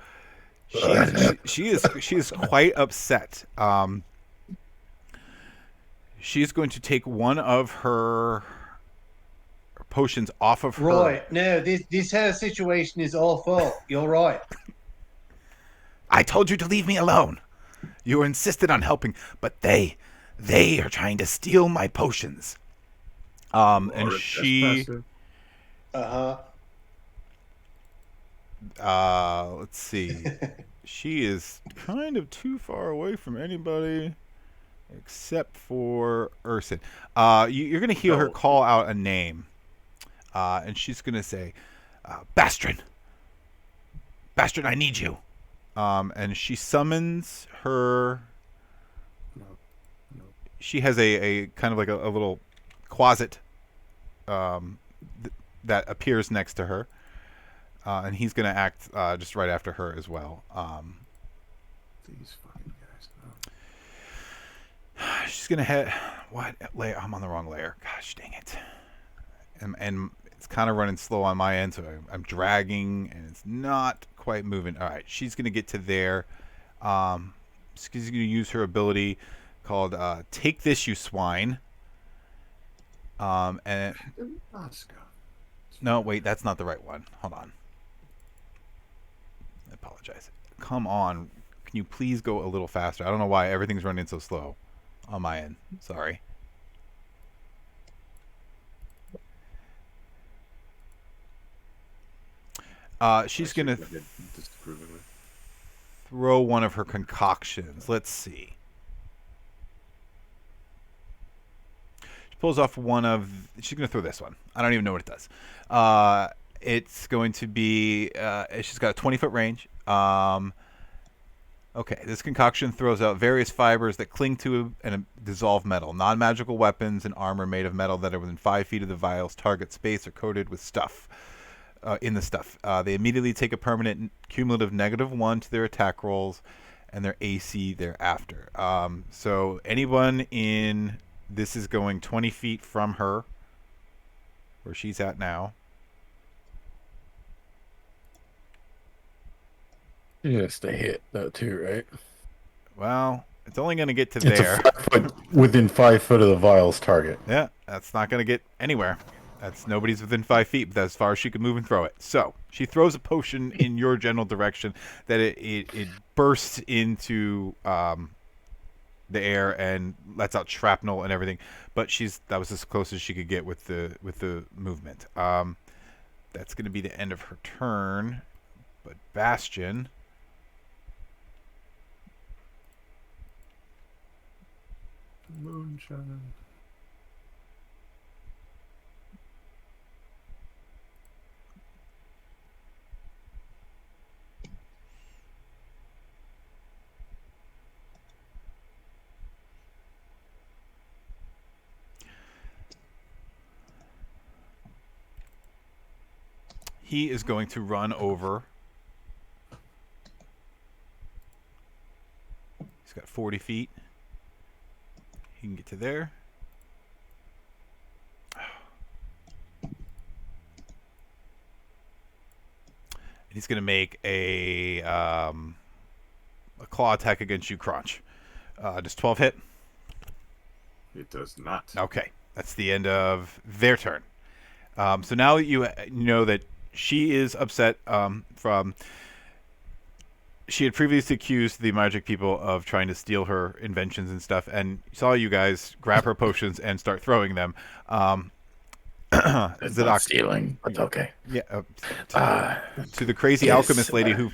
she is quite upset. She's going to take one of her potions off of her. Right. No, this whole situation is all fault. You're right. I told you to leave me alone. You insisted on helping, but they are trying to steal my potions. And she let's see. She is kind of too far away from anybody except for Urson. You're going to hear her call out a name. And she's going to say, Bastrin, I need you. And she summons her. She has a kind of like a little closet that appears next to her. And he's going to act just right after her as well. These fucking guys. She's going to head. What layer? I'm on the wrong layer. Gosh dang it. And it's kind of running slow on my end, so I'm dragging, and it's not quite moving. All right, she's going to get to there. She's going to use her ability called Take This, You Swine. And no, wait, that's not the right one. Hold on. I apologize. Come on. Can you please go a little faster? I don't know why everything's running so slow on my end. Sorry. She's going to throw one of her concoctions. Let's see. She pulls off one of... She's going to throw this one. I don't even know what it does. It's going to be... she's got a 20-foot range. Okay, this concoction throws out various fibers that cling to and dissolve metal. Non-magical weapons and armor made of metal that are within 5 feet of the vial's target space are coated with stuff. In the stuff. They immediately take a permanent cumulative -1 to their attack rolls and their AC thereafter. So anyone in... This is going 20 feet from her, where she's at now. Yes, they hit though too, right? Well, it's only going to get to there. Within 5 foot of the vial's target. Yeah, that's not going to get anywhere. That's nobody's within 5 feet, but that's as far as she can move and throw it. So she throws a potion in your general direction that it bursts into the air and lets out shrapnel and everything. But that was as close as she could get with the movement. That's going to be the end of her turn. But Bastion. Moonshine. He is going to run over. He's got 40 feet. He can get to there. He's going to make a claw attack against you, Crunch. Does 12 hit? It does not. Okay. That's the end of their turn. So now that you know that she is upset from... She had previously accused the magic people of trying to steal her inventions and stuff, and saw you guys grab her potions and start throwing them. It's not stealing, but okay. Yeah, to the crazy yes, alchemist lady who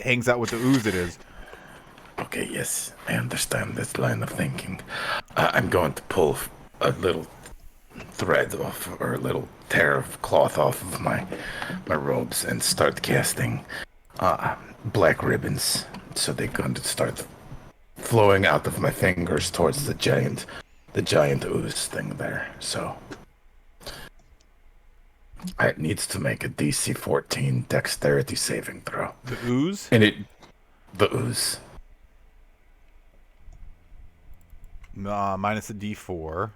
hangs out with the ooze. It is. Okay, yes, I understand this line of thinking. I'm going to pull a little thread off, or a little tear of cloth off of my robes and start casting black ribbons. So they're going to start flowing out of my fingers towards the giant ooze thing there. So it needs to make a DC 14 dexterity saving throw. The ooze? And the ooze. Minus a D4.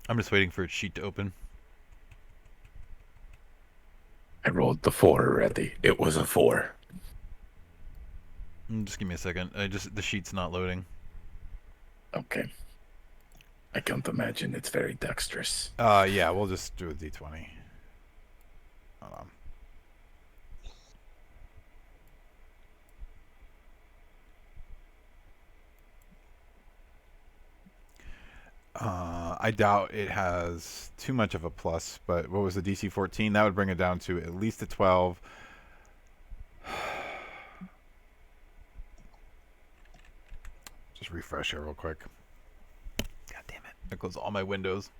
I'm just waiting for its sheet to open. I rolled the 4 already. It was a 4. Just give me a second. The sheet's not loading. Okay. I can't imagine it's very dexterous. Yeah, we'll just do a D20. Hold on. I doubt it has too much of a plus, but what was the DC 14? That would bring it down to at least a 12. Just refresh it real quick. God damn it. There goes all my windows.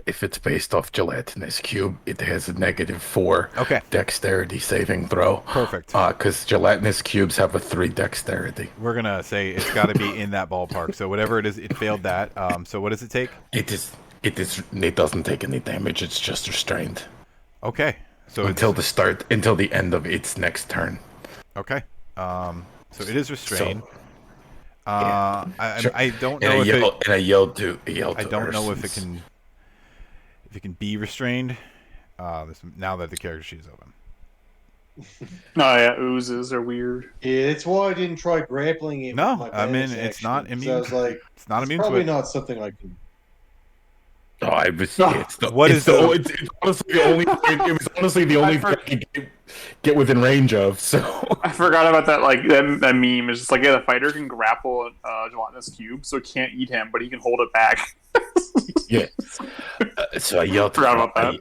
If it's based off gelatinous cube, it has a -4 dexterity saving throw. Perfect. Because gelatinous cubes have a 3 dexterity. We're going to say it's got to be in that ballpark. So whatever it is, it failed that. So what does it take? It doesn't take any damage. It's just restrained. Okay. So until the end of its next turn. Okay. So it is restrained. So, I don't know I yelled to I don't know Ursons. if it can be restrained. Now that the character sheet is open. No, yeah, oozes are weird. Yeah, that's why I didn't try grappling it. No, with my I mean bats, it's not actually. immune. So I was like, it's not immune to probably it. not something I can. Oh, I was. It's honestly the only thing I could get within range of. So I forgot about that. Like that meme is just like, yeah, the fighter can grapple a gelatinous cube, so it can't eat him, but he can hold it back. Yeah. So I yelled. Forgot about that.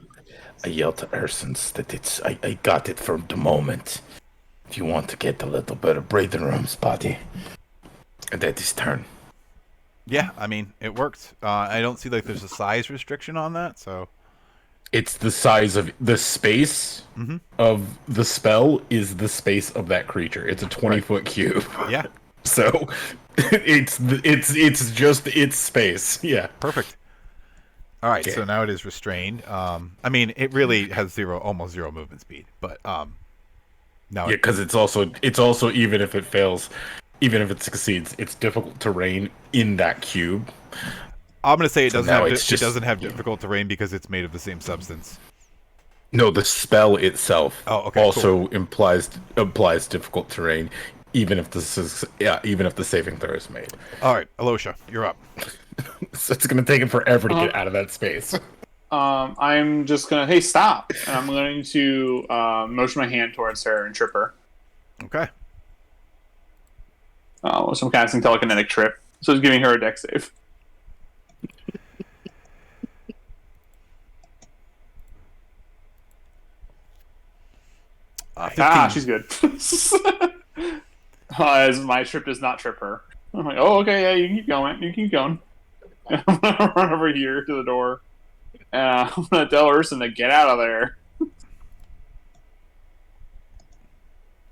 I yelled to Ursons that I got it from the moment. If you want to get a little bit of breathing room, Spotty, and that is turn. Yeah, I mean it worked. I don't see like there's a size restriction on that, so. It's the size of the space of the spell is the space of that creature. It's a 20-foot cube. Yeah. So it's just its space. Yeah. Perfect. All right, so now it is restrained. I mean, it really has almost zero movement speed, but now. Yeah, because it's also even if it fails, even if it succeeds, it's difficult terrain in that cube. I'm going to say it doesn't have difficult terrain because it's made of the same substance. No, the spell itself cool. implies difficult terrain, even if the saving throw is made. All right, Alosha, you're up. So it's going to take him forever to get out of that space. I'm just gonna stop, and I'm going to motion my hand towards her and trip her. Okay. So I'm casting telekinetic trip, so it's giving her a dex save. 15. She's good. As my trip does not trip her. I'm like, oh, okay, yeah, you can keep going. You can keep going. I'm gonna run over here to the door, and I'm gonna tell Urson to get out of there.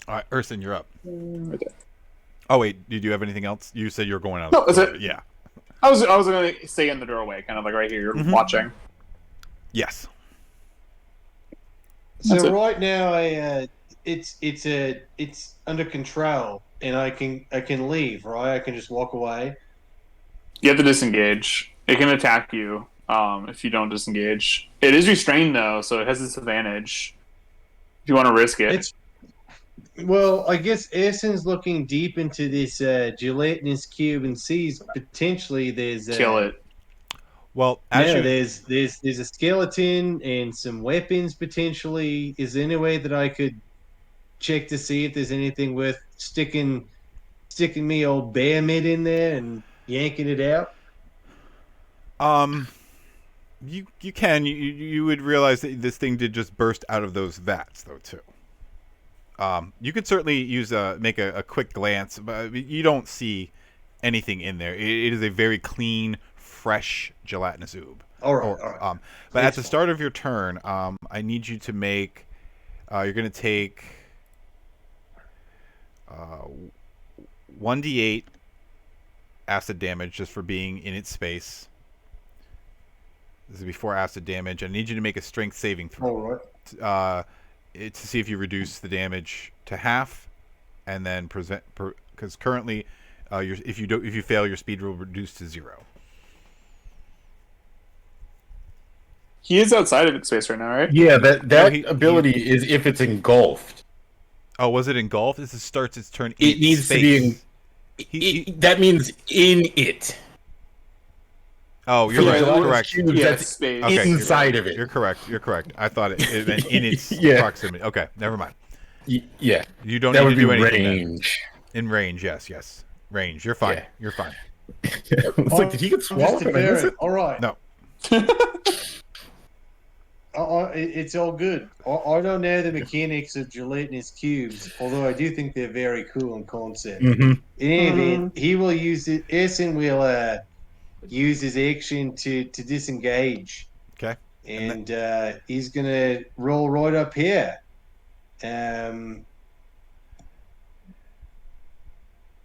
All right, Urson, you're up. Right there. Oh wait, did you have anything else? You said you were going out. No, is it? Yeah. I was gonna stay in the doorway, kind of like right here, watching. Yes. So right now, it's under control, and I can leave. Right, I can just walk away. You have to disengage. It can attack you if you don't disengage. It is restrained though, so it has this advantage. If you want to risk it, well, I guess Erson's looking deep into this gelatinous cube and sees potentially there's kill it. Well, there's a skeleton and some weapons potentially. Is there any way that I could check to see if there's anything worth sticking me old bear mid in there and yanking it out? You can you would realize that this thing did just burst out of those vats though too. You could certainly use make a quick glance, but you don't see anything in there. It is a very clean, fresh gelatinous oob. All right. But at the start of your turn, I need you to make. You're going to take 1d8 acid damage just for being in its space. This is before acid damage. I need you to make a strength saving throw. All right. To see if you reduce the damage to half, and then because currently, if you fail, your speed will reduce to 0. He is outside of its space right now, right? Yeah, that ability is if it's engulfed. Oh, was it engulfed? This starts its turn. It needs space. to be that means in it. Oh, you're right. Correct. That's space. Okay, inside of it. You're correct. You're correct. I thought it meant in its proximity. Okay, never mind. Yeah. You don't need to do anything. Range. In range, yes. Range. You're fine. Yeah. You're fine. It's like, did he get swallowed? All right. No. It's all good. I don't know the mechanics of gelatinous cubes, although I do think they're very cool in concept. Mm-hmm. In any event, he will use it. Essen will use his action to disengage. Okay. And he's going to roll right up here.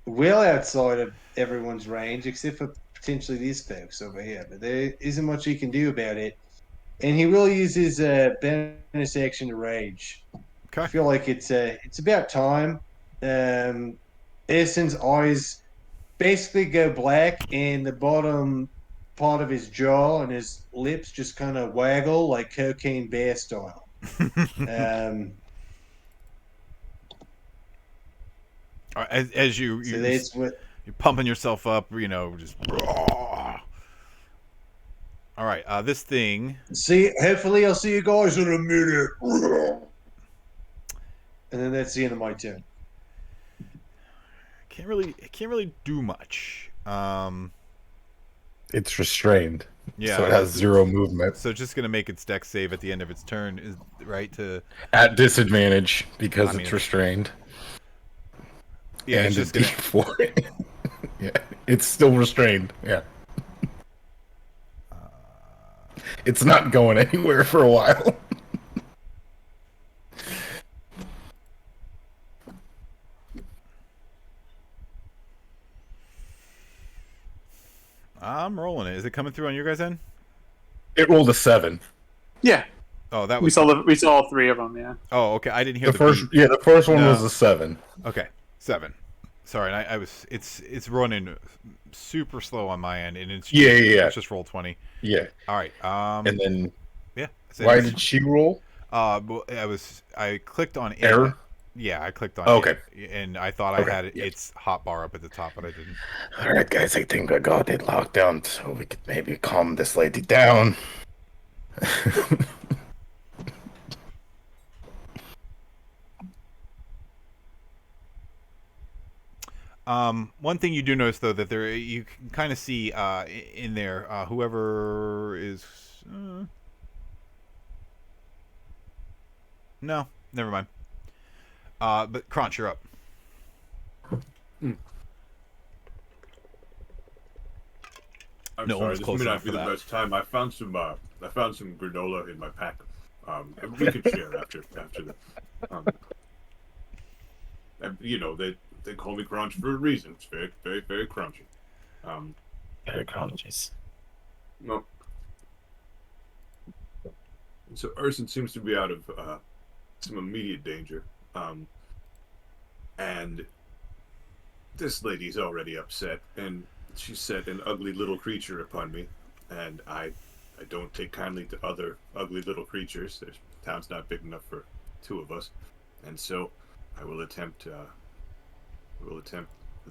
Well outside of everyone's range, except for potentially these folks over here. But there isn't much he can do about it. And he will use his bonus action to rage. Okay. I feel like it's about time. Essen's eyes basically go black, and the bottom part of his jaw and his lips just kind of waggle like Cocaine Bear style. As you're pumping yourself up, just. All right, this thing. Hopefully, I'll see you guys in a minute. And then that's the end of my turn. Can't really do much. It's restrained. Yeah. So it has 0 movement. So it's just gonna make its dex save at the end of its turn, is right to. At disadvantage because it's restrained. Yeah, and it's just D4. Yeah, it's still restrained. Yeah. It's not going anywhere for a while. I'm rolling it. Is it coming through on your guys' end? It rolled a 7. Yeah. Oh, that was. We saw all 3 of them. Yeah. Oh, okay. I didn't hear the first. Yeah, the first one was a 7. Okay, 7. Sorry, and I was. It's running super slow on my end, and it's It's just roll 20. Yeah. All right. And then. Yeah. Why did she roll? Well, I clicked on error. Yeah, I clicked on okay, and I thought I had its hotbar up at the top, but I didn't. All right, guys, I think I got it locked down, so we could maybe calm this lady down. One thing you do notice though that you can kind of see in there whoever is. No, never mind. But Crunch, you're up. I'm No one sorry, was this close may enough not be for the that. best time. I found some granola in my pack. And we can share after the. And, you know, they call me Crunch for a reason. It's very, very, very crunchy. Very apologies. No. So Urson seems to be out of some immediate danger. And this lady's already upset, and she set an ugly little creature upon me, and I don't take kindly to other ugly little creatures. The town's not big enough for two of us, and so I will attempt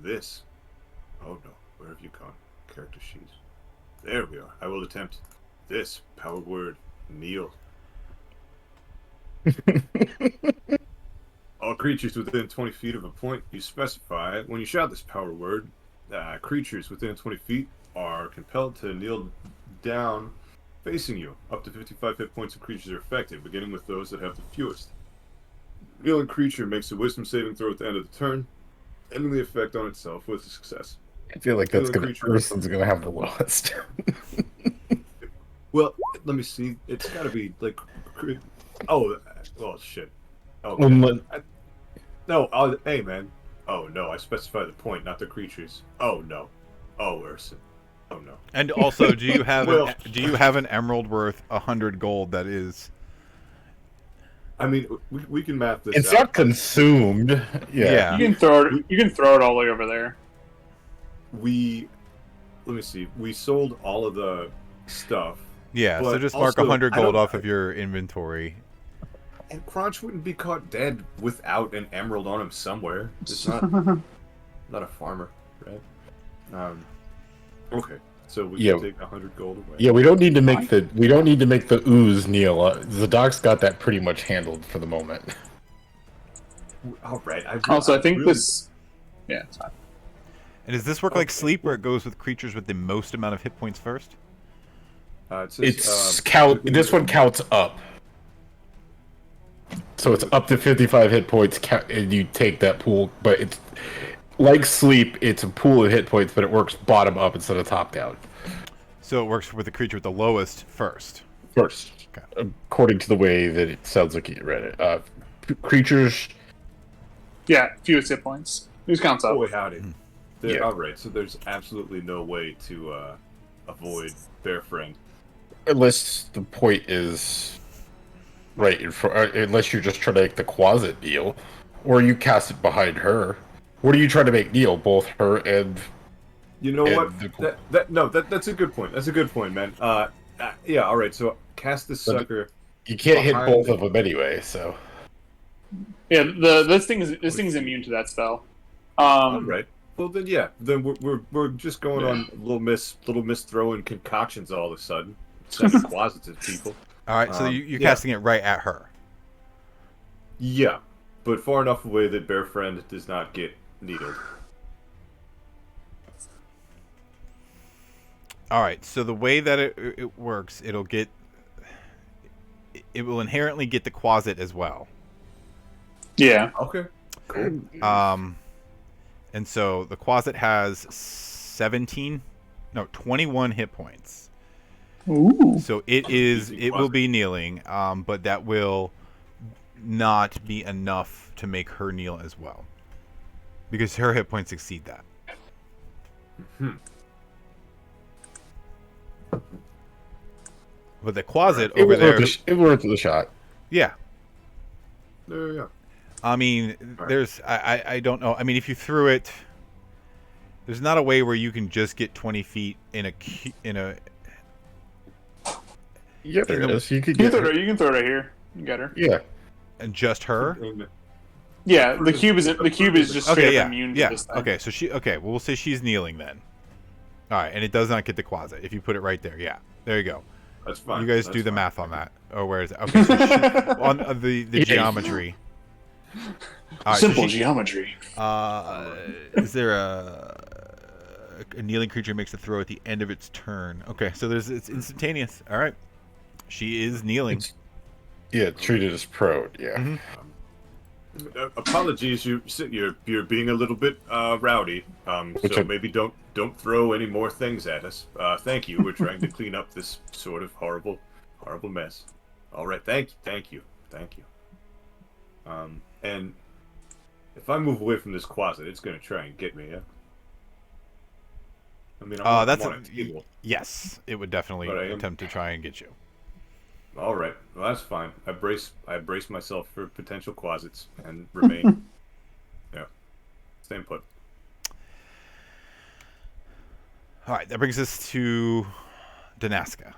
this. Oh no, where have you gone? Character sheets. There we are. I will attempt this power word, kneel. All creatures within 20 feet of a point you specify. When you shout this power word, creatures within 20 feet are compelled to kneel down facing you. Up to 55 hit points of creatures are affected, beginning with those that have the fewest. Kneeling creature makes a wisdom saving throw at the end of the turn, ending the effect on itself with a success. I feel like Urson's gonna have the lowest. Well, let me see. It's got to be like, oh, shit. Oh, no. Hey, man. Oh no, I specify the point, not the creatures. Oh no. Oh, Urson. Oh no. And also, do you have Well, do you have an emerald worth 100 gold that is? I mean, we can map this. It's out. not consumed. Yeah. You can throw it. You can throw it all the way over there. Let me see. We sold all of the stuff. Yeah, so just mark 100 gold off of your inventory. And Crunch wouldn't be caught dead without an emerald on him somewhere. It's not not a farmer, right? Okay, so we can take 100 gold away. Yeah, we don't need to make the ooze kneel. Zadok's got that pretty much handled for the moment. All right. I think this. Yeah, it's fine. And does this work like sleep, where it goes with creatures with the most amount of hit points first? This one counts up. So it's up to 55 hit points, and you take that pool. But it's like sleep; it's a pool of hit points, but it works bottom up instead of top down. So it works with the creature with the lowest first. First, according to the way that it sounds like you read it. Creatures. Yeah, fewest hit points. Who's counts up? Oh, howdy. All right, so there's absolutely no way to avoid Bear Friend. Unless the point is right in front, unless you're just trying to make the closet kneel, or you cast it behind her. What are you trying to make kneel? Both her and. You know what? That's a good point. That's a good point, man. Yeah. All right. So cast this sucker. You can't hit both of them anyway. So. Yeah. This thing's immune to that spell. All right. Well then, yeah. Then we're just going on little miss throwing concoctions all of a sudden. Sending closets at people. All right. So you're casting it right at her. Yeah, but far enough away that Bear Friend does not get needled. All right. So the way that it works, it will inherently get the closet as well. Yeah. Okay. Cool. And so the closet has 21 hit points. Ooh. So it will be kneeling, but that will not be enough to make her kneel as well, because her hit points exceed that. But the closet over there, it worth the shot. Yeah. Yeah. I mean, there's I don't know. I mean, if you threw it, there's not a way where you can just get 20 feet in a. Yeah, there is. You can throw it right here. You get her. Yeah. And just her. Yeah, the cube is just straight up immune to this thing. Okay, so well, we'll say she's kneeling then. All right, and it does not get the closet if you put it right there. Yeah, there you go. That's fine. You guys do the math on that. Oh, where is it? Okay, so on the geometry. Simple geometry. Is there a kneeling creature makes a throw at the end of its turn? Okay, so it's instantaneous. All right, she is kneeling. Treated as prone. Yeah. Mm-hmm. Apologies, you're being a little bit rowdy. So maybe don't throw any more things at us. Thank you. We're trying to clean up this sort of horrible mess. All right, thank you. And if I move away from this closet, it's gonna try and get me. Yeah. I mean, I'm on a table. Yes, it would definitely attempt to try and get you. All right, well that's fine. I brace myself for potential closets and remain. Yeah, staying put. All right, that brings us to Danaska.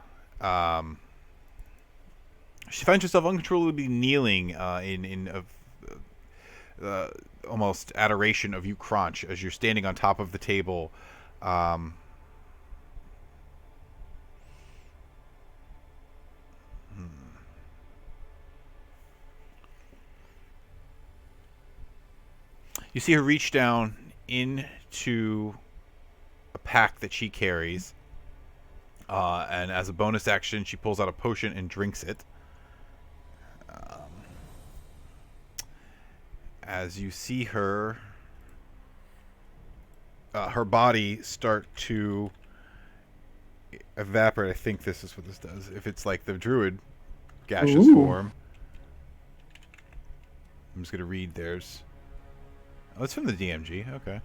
She finds herself uncontrollably kneeling in almost adoration of you, Crunch, as you're standing on top of the table. You see her reach down into a pack that she carries, and as a bonus action, she pulls out a potion and drinks it. As you see her, her body start to evaporate. I think this is what this does. If it's like the druid gaseous form. I'm just going to read theirs. Oh, it's from the DMG. Okay.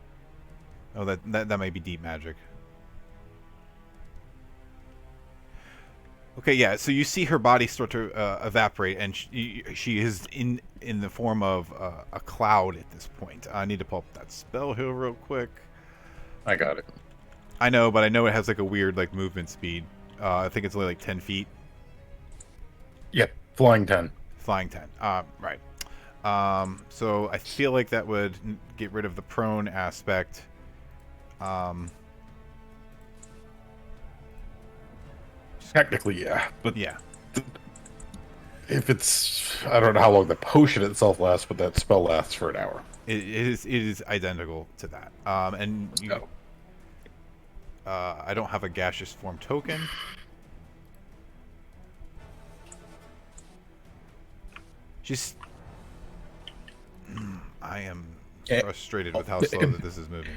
Oh, that might be deep magic. Okay, yeah. So you see her body start to evaporate, and she is in the form of a cloud at this point. I need to pull up that spell here real quick. I got it. I know, but I know it has like a weird like movement speed. I think it's only like 10 feet. Yep, flying 10. Flying 10. Right. So I feel like that would get rid of the prone aspect. Technically, yeah. But yeah. If it's... I don't know how long the potion itself lasts, but that spell lasts for an hour. It is identical to that. And you... I don't have a gaseous form token. Just... I am frustrated with how slow that this is moving.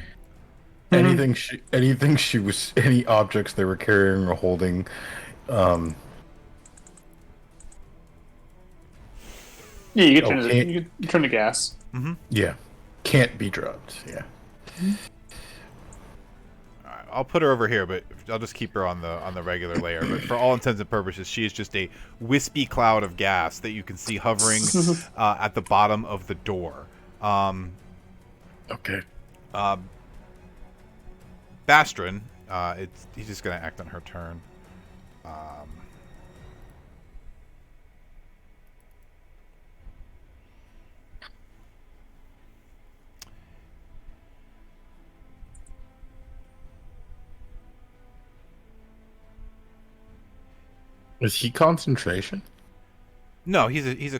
Anything she was... Any objects they were carrying or holding... Yeah, you can turn the gas. Mm-hmm. Yeah. Can't be dropped. Yeah. Alright, I'll put her over here, but I'll just keep her on the regular layer. But for all intents and purposes, she is just a wispy cloud of gas that you can see hovering at the bottom of the door. Okay. Bastrin, he's just gonna act on her turn. Is he concentration? No, he's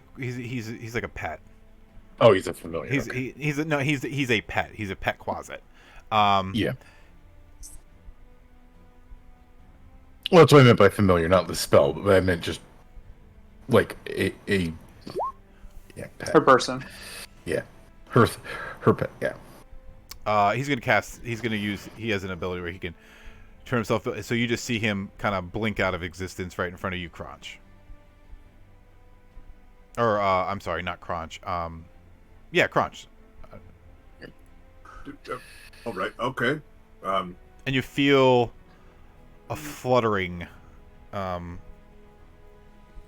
like a pet. Oh, he's a familiar. He's a pet. He's a pet closet. Yeah. Well, that's what I meant by familiar, not the spell, but I meant just like a yeah, pet. Her person. Yeah. Her pet, yeah. He's gonna use, he has an ability where he can turn himself, so you just see him kind of blink out of existence right in front of you, Crunch. Or I'm sorry, not Crunch. Yeah, Crunch. All right, okay. And you feel a fluttering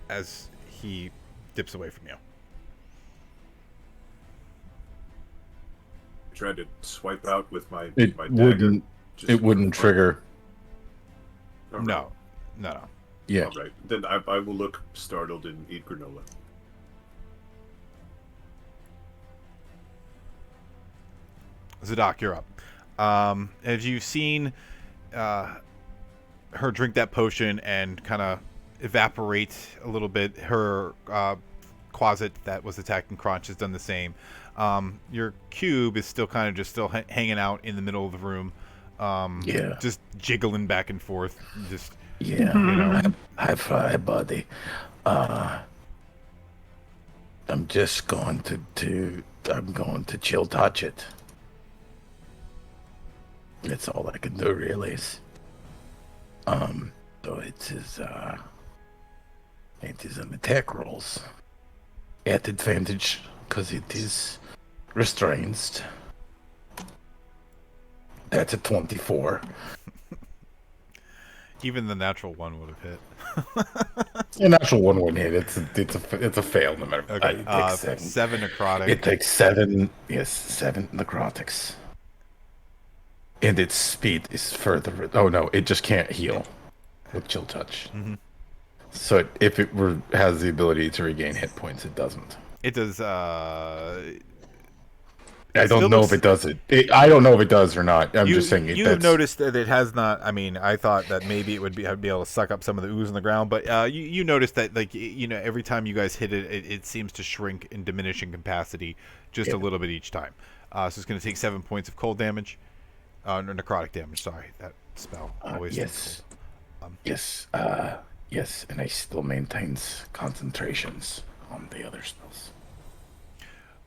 as he dips away from you. Tried to swipe out with my dagger. It wouldn't trigger. Right. No. Yeah. All right, then I will look startled and eat granola. Zadok, you're up. Have you seen her drink that potion and kind of evaporate a little bit? Her closet that was attacking Crunch has done the same. Your cube is still kind of hanging out in the middle of the room. Just jiggling back and forth. Just high five, buddy. I'm just going I'm going to chill touch it. That's all I can do, really. So it is an attack rolls at advantage because it is restrained. That's a 24. Even the natural one would have hit. A natural one wouldn't hit. It's a fail no matter what. Okay. It takes 7. 7 necrotic. It takes 7. Yes, 7 necrotics. And its speed is further. Oh no, it just can't heal with chill touch. Mm-hmm. So if it has the ability to regain hit points, it doesn't. It does. I don't know if it does it. I don't know if it does or not. I'm just saying. You've noticed that it has not. I mean, I thought that maybe it would be. I'd be able to suck up some of the ooze on the ground, but you noticed that, like, every time you guys hit it, it seems to shrink and diminish in capacity just a little bit each time. So it's going to take 7 points of cold damage, or necrotic damage. Sorry, that spell always. Yes. Yes. Yes, and it still maintains concentrations on the other spells.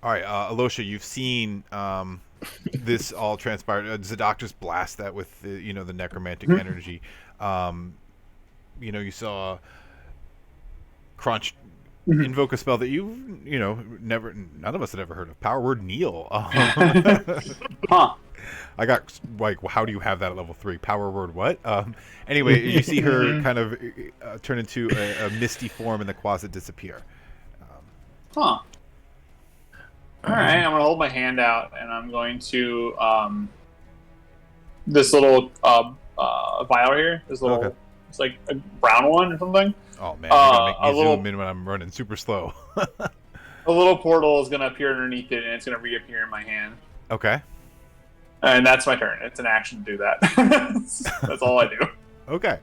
All right, Alosha, you've seen this all transpire. Zadok just blast that with the necromantic energy. You saw Crunch invoke a spell that never, none of us had ever heard of. Power word Kneel. Huh. I got, like, how do you have that at level 3? Power word what? Anyway, you see her kind of turn into a misty form and the closet disappear. Huh. All right, I'm gonna hold my hand out, and I'm going to this little vial here. This little, okay. It's like a brown one or something. Oh man, you're gonna make me zoom in when I'm running super slow. A little portal is gonna appear underneath it, and it's gonna reappear in my hand. Okay. And that's my turn. It's an action to do that. That's all I do. Okay.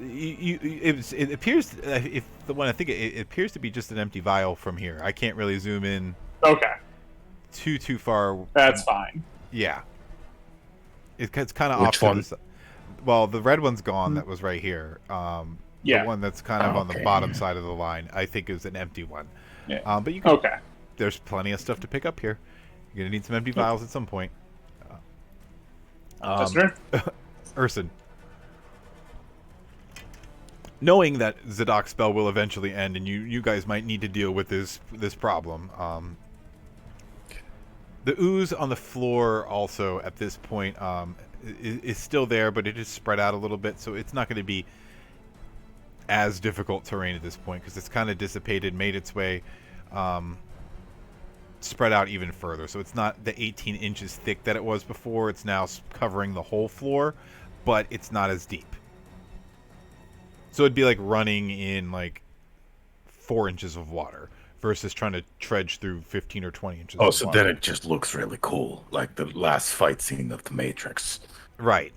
It appears, if the one I think it appears to be just an empty vial from here. I can't really zoom in. Okay. Too far. That's fine. Yeah. It's kind of off one? to the side. Well, the red one's gone. That was right here. Yeah. The one that's kind of on the bottom side of the line, I think, is an empty one. Yeah. But you can. Okay. There's plenty of stuff to pick up here. You're gonna need some empty vials at some point. Urson. Knowing that Zadok's spell will eventually end, and you guys might need to deal with this problem. The ooze on the floor also at this point is still there, but it is spread out a little bit, so it's not going to be as difficult terrain at this point because it's kind of dissipated, made its way, spread out even further. So it's not the 18 inches thick that it was before. It's now covering the whole floor, but it's not as deep. So it'd be like running in like 4 inches of water versus trying to trudge through 15 or 20 inches of so water. then it just looks really cool, like the last fight scene of The Matrix. Right,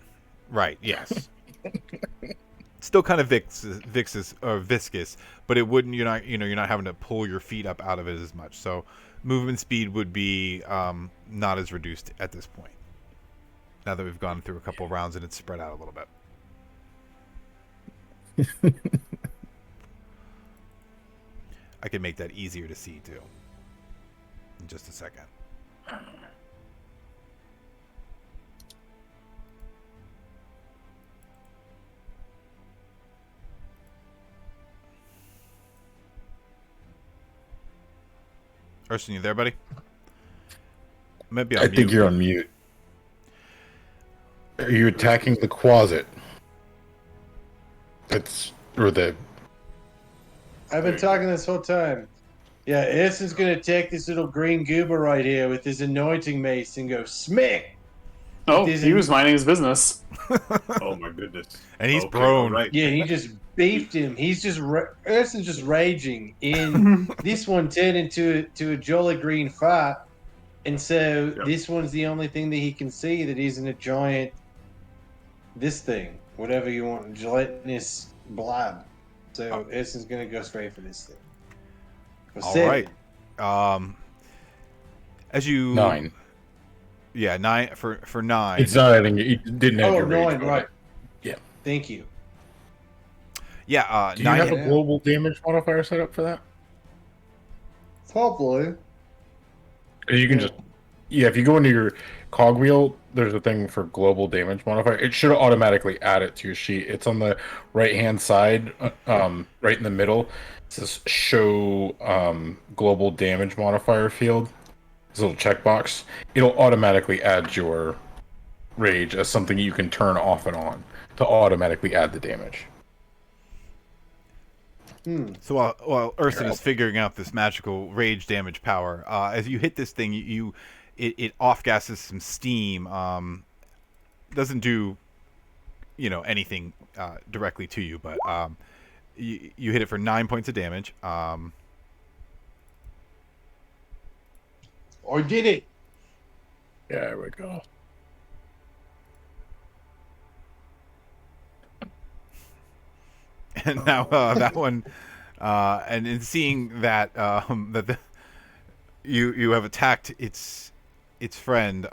yes. Still kind of viscous, but it wouldn't. You're not having to pull your feet up out of it as much. So movement speed would be not as reduced at this point. Now that we've gone through a couple rounds and it's spread out a little bit. I can make that easier to see too. In just a second. Urson, you there, buddy? Maybe I think you're on mute. Are you attacking the closet? I've been talking this whole time. Yeah, Erson's gonna take this little green goober right here with his anointing mace and go smack. Oh, he was minding his business. Oh my goodness! And he's prone. Right. Yeah, he just beefed him. He's just Erson's just raging. In this one turned into a jolly green fart, and so this one's the only thing that he can see that isn't a giant. This thing, whatever you want, gelatinous blob. So Erson's gonna go straight for this thing. All right. As you 9. Yeah, 9 for 9. It's not adding. It didn't have your rage. 9, right? Yeah. Thank you. Yeah. Do you 9 have a global damage modifier set up for that? Probably. You can just, if you go into your cogwheel, there's a thing for global damage modifier. It should automatically add it to your sheet. It's on the right-hand side, right in the middle. It says show global damage modifier field. This little checkbox. It'll automatically add your rage as something you can turn off and on to automatically add the damage. So while Urson is figuring out this magical rage damage power, as you hit this thing, it off gases some steam. Doesn't do, anything directly to you, but you hit it for 9 points of damage. I did it. Yeah, there we go. And now that one, and in seeing that you have attacked its friend.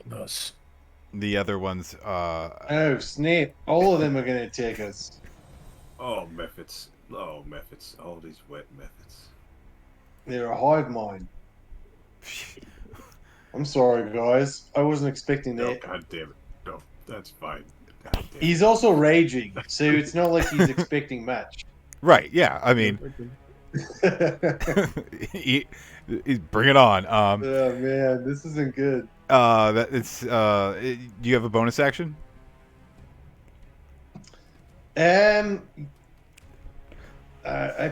Thus. The other ones. Oh snap! All of them are gonna attack us. Oh, methods. Oh, methods. All these wet methods. They're a hive mind. I'm sorry, guys. I wasn't expecting No, that. God damn it. No, that's fine. God damn it. He's also raging, so it's not like he's expecting much. Right? Yeah. I mean, bring it on. Oh man, this isn't good. Do you have a bonus action? I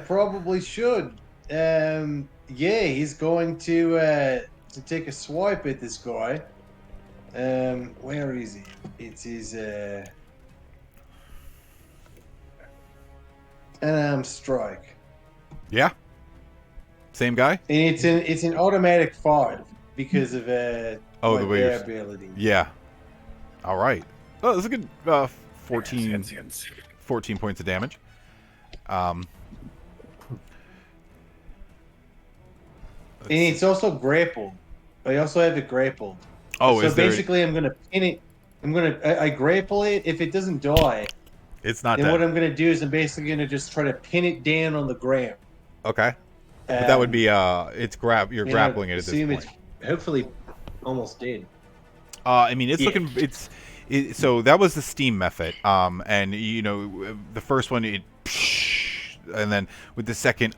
probably should. Yeah, he's going to take a swipe at this guy. Where is he? It's his unarmed strike. Yeah. Same guy. And it's an automatic 5 because of the my way bear ability. Yeah. All right. Oh, that's a good 14 points of damage. And it's also grappled. I also have it grappled. Oh, so is there... basically, I'm gonna pin it. I grapple it. If it doesn't die, it's not. Then dead. what I'm gonna do is I'm basically gonna just try to pin it down on the ground. Okay. But that would be it's you're grappling it at this point. It's hopefully almost dead. I mean, it's looking. So that was the steam method. And the first one and then with the second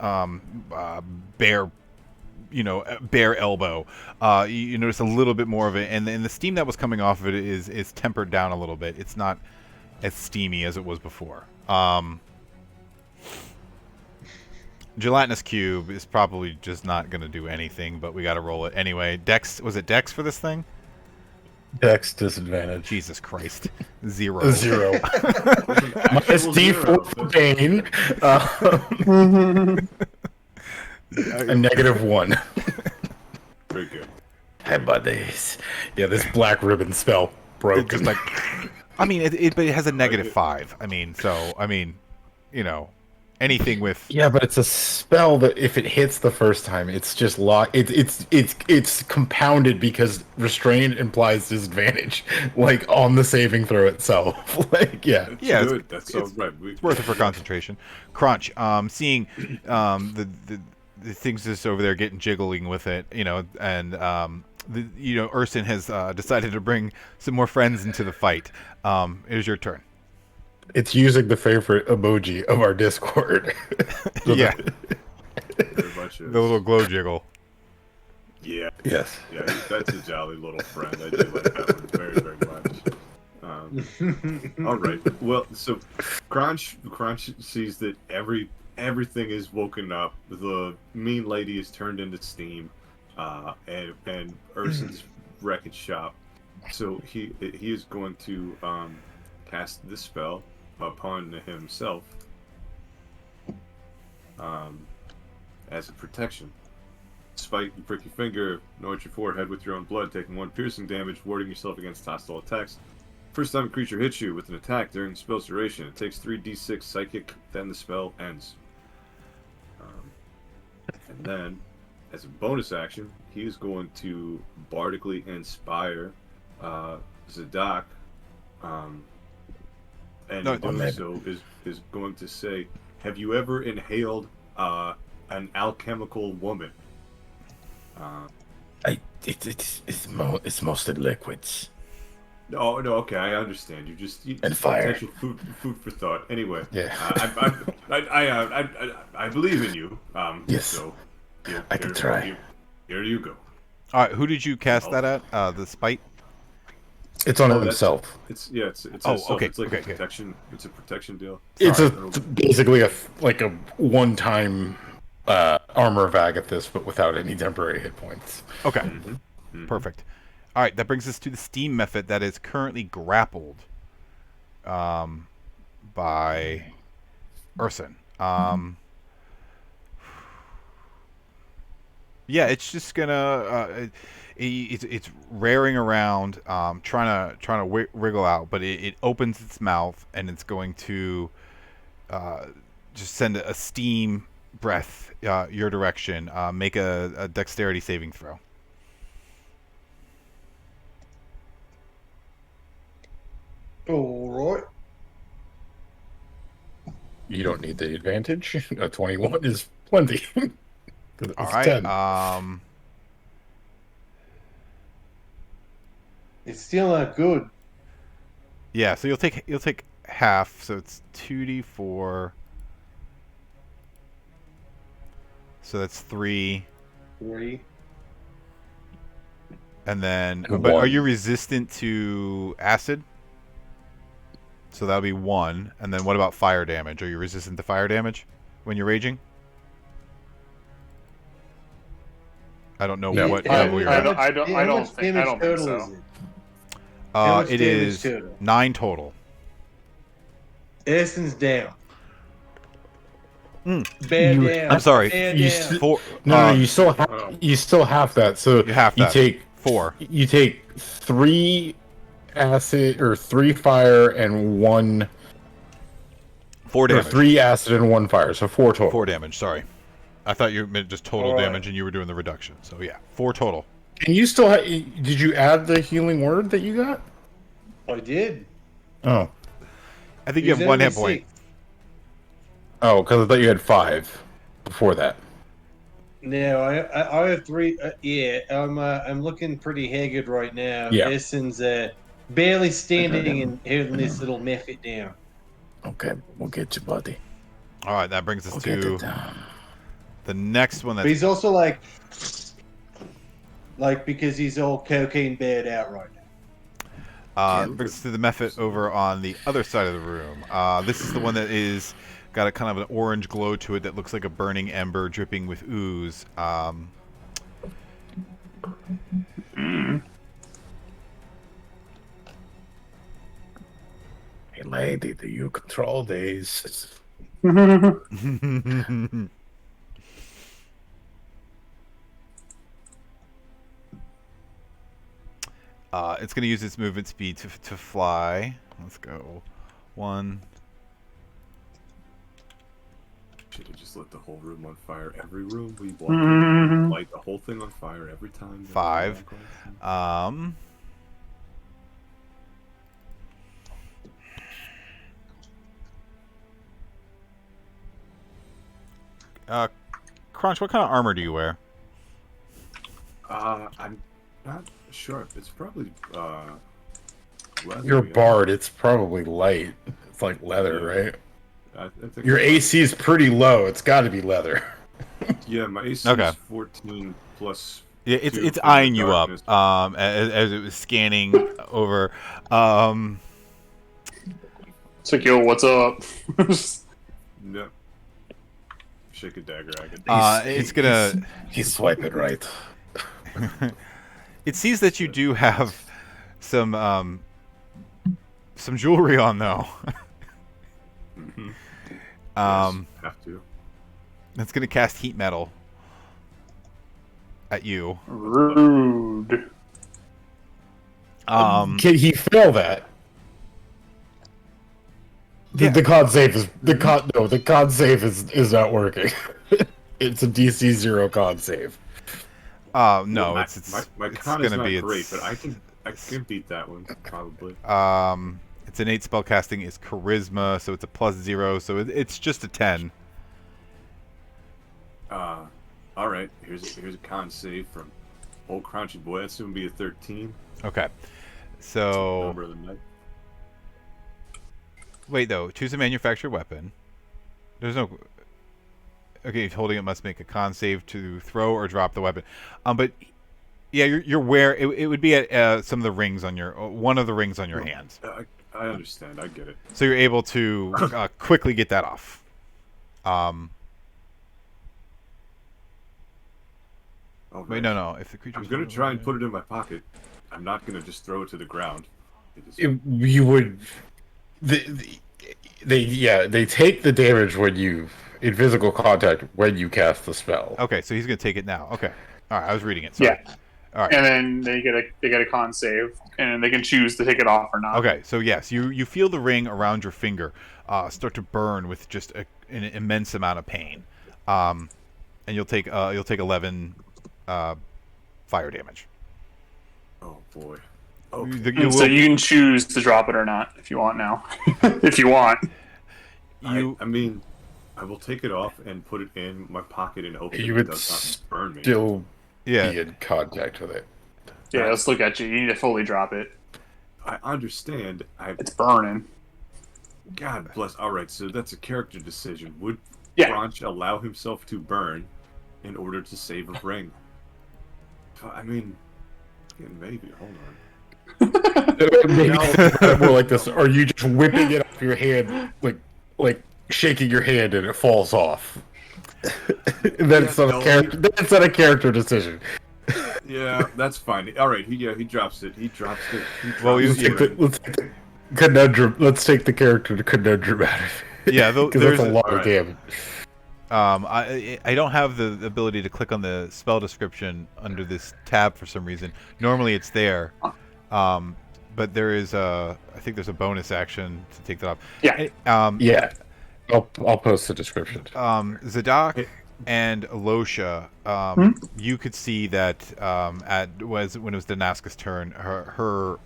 bare elbow, you notice a little bit more of it, and the steam that was coming off of it is tempered down a little bit. It's not as steamy as it was before. Gelatinous cube is probably just not going to do anything, but we got to roll it anyway. Dex, was it Dex for this thing? Dex disadvantage. Jesus Christ. 0. Minus D4 for pain. A -1. Very good. Hey, buddies. Yeah, this black ribbon spell broke. Just like, I mean, but it has a -5. I mean, anything with... Yeah, but it's a spell that if it hits the first time, it's just it's compounded because restrain implies disadvantage, like on the saving throw itself. Like, yeah. That's good. That sounds right. It's worth it for concentration. Crunch, seeing the things just over there getting jiggling with it, and Urson has decided to bring some more friends into the fight. It is your turn. It's using the favorite emoji of our Discord. Yeah. Very much is. The little glow jiggle. Yeah. Yes. Yeah, that's a jolly little friend. I do like that one very, very much. All right. Well, so Crunch sees that everything is woken up. The mean lady is turned into steam, and Urson's wreckage shop. So he is going to cast this spell upon himself as a protection. Spike and prick your finger, anoint your forehead with your own blood, taking 1 piercing damage, warding yourself against hostile attacks. First time a creature hits you with an attack during the spell's duration, it takes 3d6 psychic, then the spell ends. And then, as a bonus action, he is going to bardically inspire Zadok, and in doing so is going to say, have you ever inhaled an alchemical woman? It's mostly liquids No, no, okay, I understand. and fire. Potential food for thought. Anyway, Yeah. I believe in you. Yes. So I can try. Here you go. All right, who did you cast that at? The spite. It's on Oh, himself. It's Oh, a self. okay, It's like okay, a protection. It's a protection deal. It's Sorry. basically a one-time armor of Agathis, but without any temporary hit points. Okay, Mm-hmm. perfect. All right, that brings us to the steam method that is currently grappled by Urson. Yeah, it's just gonna it's raring around, trying to wriggle out, but it opens its mouth and it's going to just send a steam breath your direction. Make a dexterity saving throw. All right. You don't need the advantage. A 21 is plenty. All right. 10. It's still not good. Yeah, so you'll take half, so it's 2d4. So that's 3. 3. And then, And but are one. you resistant to acid? So that'll be 1. And then what about fire damage? Are you resistant to fire damage when you're raging? I don't know No. what How level much- you're how at. much- I don't how much think damage total so. is it? How much It damage is total? 9 total. Essence down. Mm. Bad You- down. I'm sorry. Bad You down. s- 4. No, you still have that. So You have you that. take 4. You take 3 acid or 3 fire and 1 4 or damage. 3 acid and 1 fire. So 4 total. 4 damage. Sorry, I thought you meant just total All right. damage, and you were doing the reduction. So yeah, 4 total. And you still did you add the healing word that you got? I did. Oh. I think you He's have 1 only hit point. 6. Oh, because I thought you had 5 before that. No, I have 3. Yeah, I'm looking pretty haggard right now. Yeah. Essence barely standing and holding this little method down. Okay, we'll get you, buddy. All right, that brings us We'll get to it down. the next one. But That's he's also like because he's all cocaine bad out right now. brings us to the method over on the other side of the room. This is the one that is got a kind of an orange glow to it that looks like a burning ember dripping with ooze. Hey, lady, do you control these? It's going to use its movement speed to fly. Let's go. 1. Should have just lit the whole room on fire. Every room we walk in, light the whole thing on fire every time. 5. Crunch, what kind of armor do you wear? I'm not sure. It's probably leather. You're a yeah. bard. It's probably light. It's like leather, Yeah. right? I think Your AC is pretty low. It's got to be leather. Yeah, my AC Okay. is 14 plus. Yeah, 2 it's from eyeing the you up darkness. as it was scanning over. It's like, yo, what's up? No. Shake a dagger. I can. It's gonna. He's swiping right. It sees that you do have some jewelry on though. Yes, have to. It's gonna cast heat metal at you. Rude. Can he fail that? Yeah. The con save is the con save is not working. It's a DC 0 con save. No, Well, it's my it's con is gonna not be great, but I can beat that one probably. Its innate spellcasting is charisma, so it's a +0, so it's just a 10. All right. Here's a con save from old Crunchy Boy. That's gonna be a 13. Okay. So Number of the night. wait though, choose a manufactured weapon. There's no. Okay, holding it must make a con save to throw or drop the weapon. But yeah, you're aware it would be at some of the rings on your one of the rings on your hands. I understand. I get it. So you're able to quickly get that off. Oh, Wait, no. If the creature, I'm gonna try and put it in my pocket. I'm not gonna just throw it to the ground. You would. They take the damage when you in physical contact when you cast the spell. Okay, so he's gonna take it now. Okay, all right. I was reading it. Sorry. Yeah. All right. And then they get a con save, and they can choose to take it off or not. Okay, so yes, you feel the ring around your finger start to burn with just an immense amount of pain, and you'll take 11 fire damage. Oh boy. Okay. So you can choose to drop it or not if you want now. If you want. I mean, I will take it off and put it in my pocket and hope You it would does not burn me. still be Yeah. in contact with it. Yeah, let's look at you. You need to fully drop it. I understand. It's burning. God bless. All right, so that's a character decision. Would Yeah. Branch allow himself to burn in order to save a ring? I mean, yeah, maybe. Hold on. Maybe more like this. Are you just whipping it off your hand, like shaking your hand and it falls off? That's not a character decision. Yeah, that's fine. All right, he drops it. He drops it. Well, Let's take the conundrum. Let's take the character conundrum out of it. Yeah, because there's that's a lot of Alright. damage. I don't have the ability to click on the spell description under this tab for some reason. Normally it's there, but there is I think there's a bonus action to take that off. Yeah. Yeah, I'll post the description. Zadok and Alosha, you could see that when it was Danaska's turn, her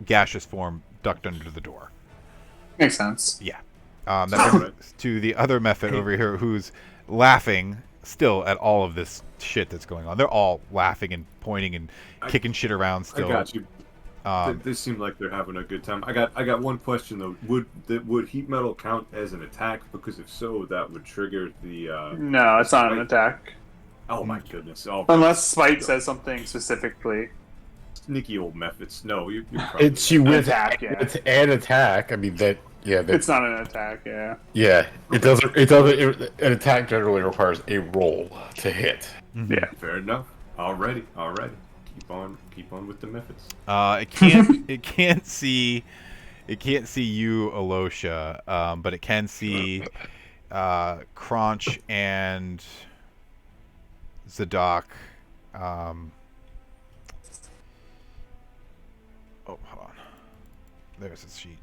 gaseous form ducked under the door. Makes sense. Yeah. That brings us to the other method over here who's laughing still at all of this shit that's going on. They're all laughing and pointing and kicking shit around still. I got you. They seem like they're having a good time. I got one question though. Would heat metal count as an attack? Because if so, that would trigger the. No, it's not an attack. Oh my goodness! Oh, Unless Spite says something specifically. sneaky old methods. No, you're probably It's you with attack, yeah. It's an attack. I mean that. Yeah, It's not an attack, yeah. Yeah, it doesn't. An attack generally requires a roll to hit. Yeah. fair enough. Already. Keep on with the methods. It can't see you, Alosha, but it can see Crunch and Zadok. Oh, hold on. There's his sheet.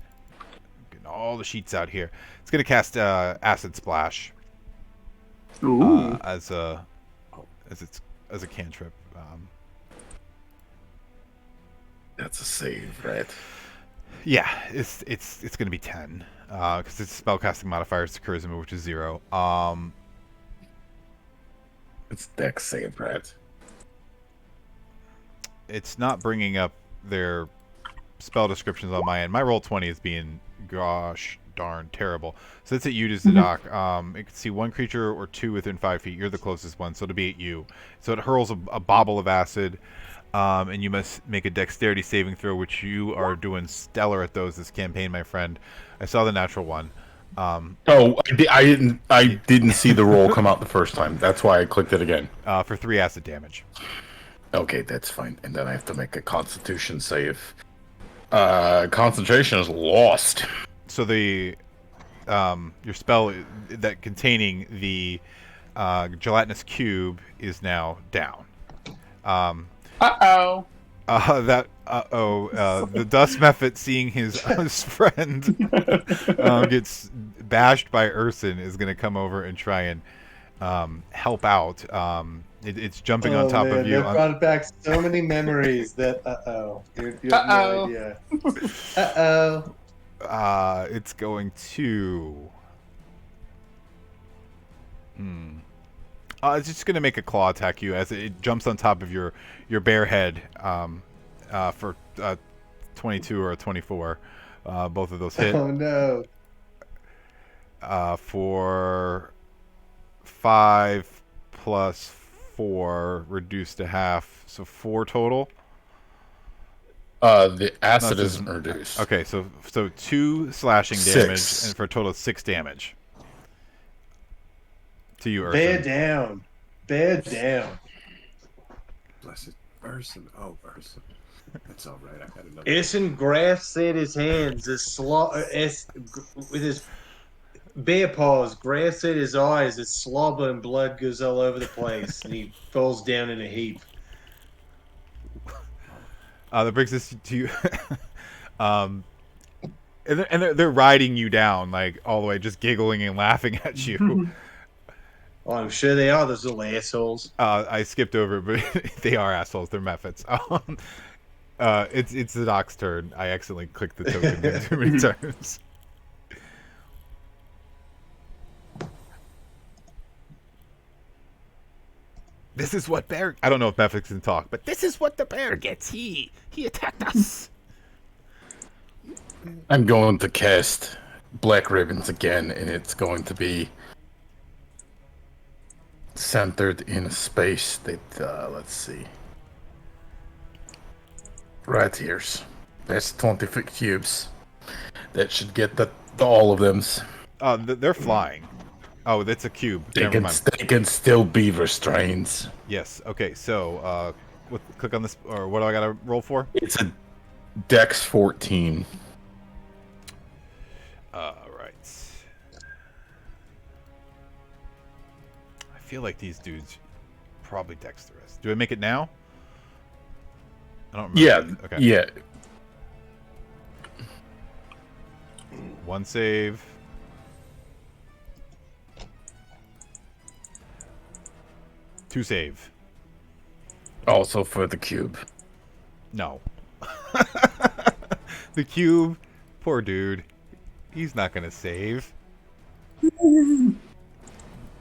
Getting all the sheets out here. It's gonna cast Acid Splash Ooh. as a cantrip. That's a save, right? Yeah, it's gonna be 10 because its spellcasting modifier is charisma, which is 0. It's dex save, right? It's not bringing up their spell descriptions on my end. My roll 20 is being gosh darn terrible. So it's at you to Zadok. It can see one creature or two within 5 feet. You're the closest one, so it'll be at you. So it hurls a bobble of acid. And you must make a dexterity saving throw, which you are doing stellar at those this campaign, my friend. I saw the natural one. I didn't see the roll come out the first time. That's why I clicked it again. For 3 acid damage. Okay, that's fine. And then I have to make a Constitution save. Concentration is lost. So the your spell that containing the gelatinous cube is now down. Uh-oh. The Dust Method, seeing his friend gets bashed by Urson, is going to come over and try and help out. It's jumping on top of you. That brought back so many memories that, you have no idea. It's going to... it's just going to make a claw attack you as it jumps on top of your bare head for 22 or a 24. Both of those hit. Oh, no. For 5 plus 4 reduced to half, so 4 total. The acid isn't reduced. Okay, so 2 slashing damage and for a total of 6 damage to you, Urson. Bear down. Blessed Urson. Oh, Urson. That's all right. I had another. Urson grasps at his hands with his bare paws, grasps at his eyes as slobber and blood goes all over the place, and he falls down in a heap. That brings us to you. And they're riding you down like all the way, just giggling and laughing at you. Oh, I'm sure they are, those little assholes. I skipped over it, but they are assholes. They're methods. It's the doc's turn. I accidentally clicked the token too many times. This is what bear... I don't know if Mephix can talk, but this is what the bear gets. He attacked us. I'm going to cast Black Ribbons again, and it's going to be centered in a space that, let's see. Right here's. That's 20 cubes. That should get all of them. They're flying. Oh, that's a cube. They can still be restrained. Yes. Okay. So, click on this, or what do I gotta roll for? It's a Dex 14. Right. I feel like these dudes probably dexterous. Do I make it now? I don't remember. Yeah. Okay. Yeah. 1 save. 2 save. Also for the cube. No. The cube, poor dude. He's not gonna save.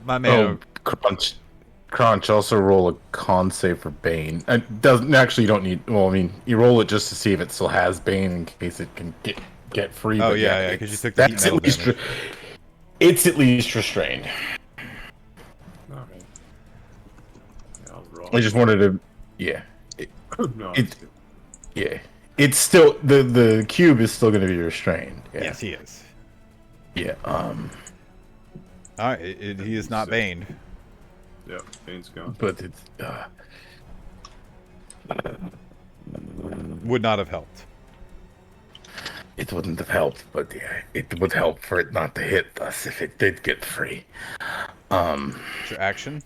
My man. Oh, Crunch. Also roll a con save for Bane. Doesn't actually. You don't need. Well, I mean, you roll it just to see if it still has Bane in case it can get free. Oh but yeah, because you took the heat metal damage. It's at least restrained. All right. Yeah, I'll roll. I just wanted to. Yeah. No, Yeah. It's still the cube is still going to be restrained. Yeah. Yes, he is. Yeah. All right, he is not baned. Yeah, Bane's gone. But it's Would not have helped. it wouldn't have helped, but yeah, it would help for it not to hit us if it did get free. It's your action.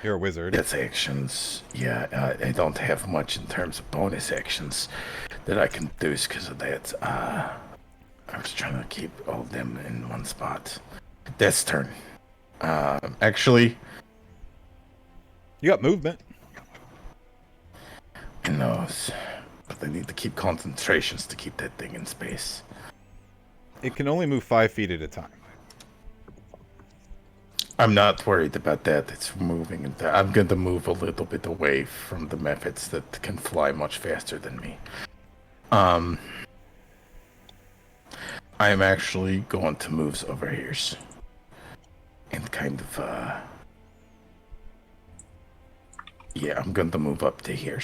You're a wizard. That's actions. Yeah, I don't have much in terms of bonus actions that I can do because of that. I was trying to keep all of them in one spot. Death's turn. Actually, You got movement. I know, but I need to keep concentrations to keep that thing in space. It can only move 5 feet at a time. I'm not worried about that. It's moving. I'm going to move a little bit away from the methods that can fly much faster than me. I'm actually going to move over here. And kind of, yeah, I'm going to move up to here.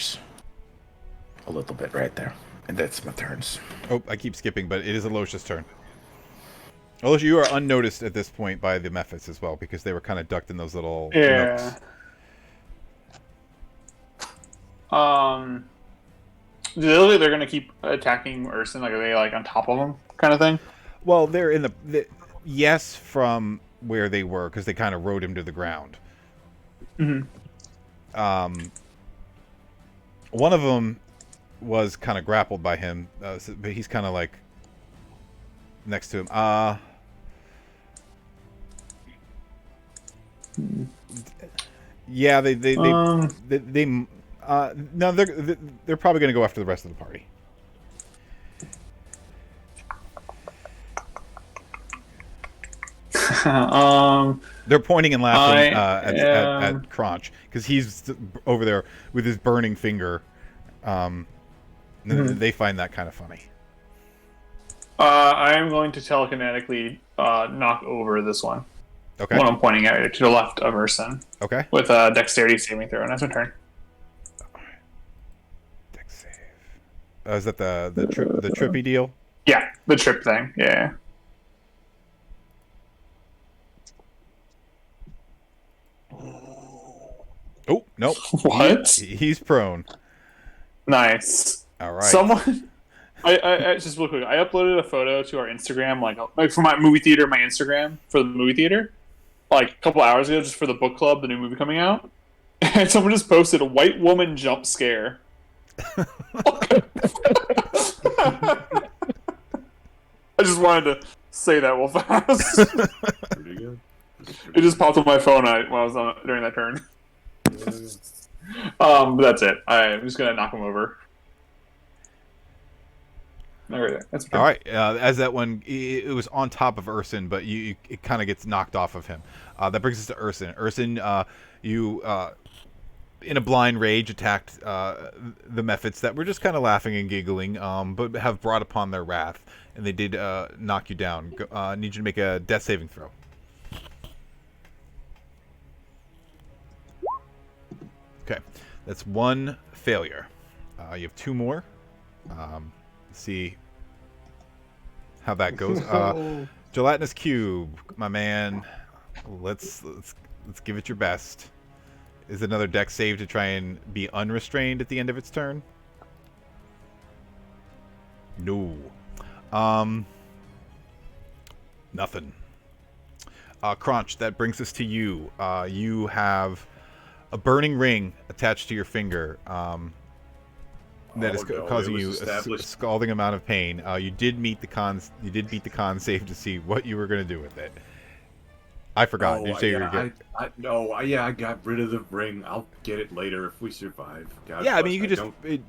A little bit right there. And that's my turns. Oh, I keep skipping, but it is Alosha's turn. Alosha, you are unnoticed at this point by the Mephits as well, because they were kind of ducked in those little nooks. Do they look like they're gonna keep attacking Urson? Like, are they like on top of him, kind of thing? Well, they're in the yes, from where they were, because they kind of rode him to the ground. Mm-hmm. One of them was kind of grappled by him, but he's kind of like next to him. Yeah, Um, no, they're probably going to go after the rest of the party. They're pointing and laughing at Crunch because he's over there with his burning finger. They find that kind of funny. I am going to telekinetically knock over this one. Okay. One I'm pointing at to the left of Urson. Okay. With a dexterity saving throw, and that's my turn. Dex save. Is that the trippy deal? Yeah, the trip thing. Yeah. Oh nope. What? He's prone. Nice. All right. Someone. I just real quick. I uploaded a photo to our Instagram, like for my movie theater, my Instagram for the movie theater, like a couple hours ago, just for the book club, the new movie coming out, and someone just posted a white woman jump scare. I just wanted to say that real fast. Pretty good. It just popped on my phone when I was on during that turn. But that's it. I'm just gonna knock him over. That's all right. As that one, it was on top of Urson, but it kind of gets knocked off of him. That brings us to Urson. Urson, you in a blind rage attacked the Mephits that were just kind of laughing and giggling, but have brought upon their wrath, and they did knock you down. Need you to make a death saving throw. Okay, that's one failure. You have two more. See how that goes. Gelatinous cube, my man. Let's give it your best. Is another dex save to try and be unrestrained at the end of its turn? No. Nothing. Crunch, that brings us to you. You have a burning ring attached to your finger. That is causing you a scalding amount of pain. You did meet the con. You did beat the con save to see what you were going to do with it. I forgot. Did you say you were getting... I got rid of the ring. I'll get it later if we survive. God yeah, bless. I mean, you could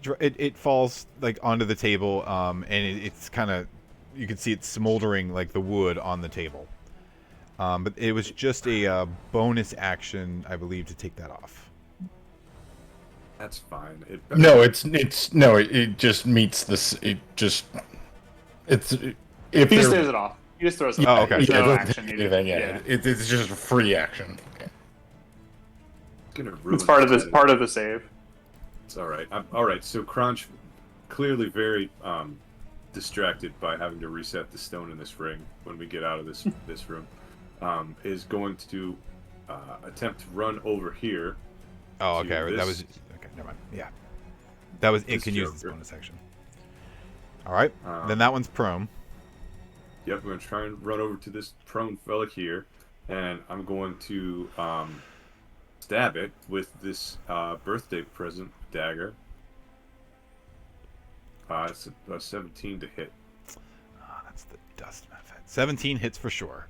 just it falls like onto the table, and it's kind of you can see it smoldering like the wood on the table. But it was just a bonus action, I believe, to take that off. That's fine. It just meets this. If he just throws it off. He just throws it off. Oh, okay. No action needed. It's just a free action. It's part of the save. It's all right. All right. So Crunch, clearly very distracted by having to reset the stone in this ring when we get out of this room, is going to attempt to run over here. Oh, okay. That was okay. Never mind. Yeah, that was it. Can use this bonus action. All right. Then that one's prone. Yep, I'm going to try and run over to this prone fella here, and I'm going to stab it with this birthday present dagger. It's a 17 to hit. That's the dust method. 17 hits for sure.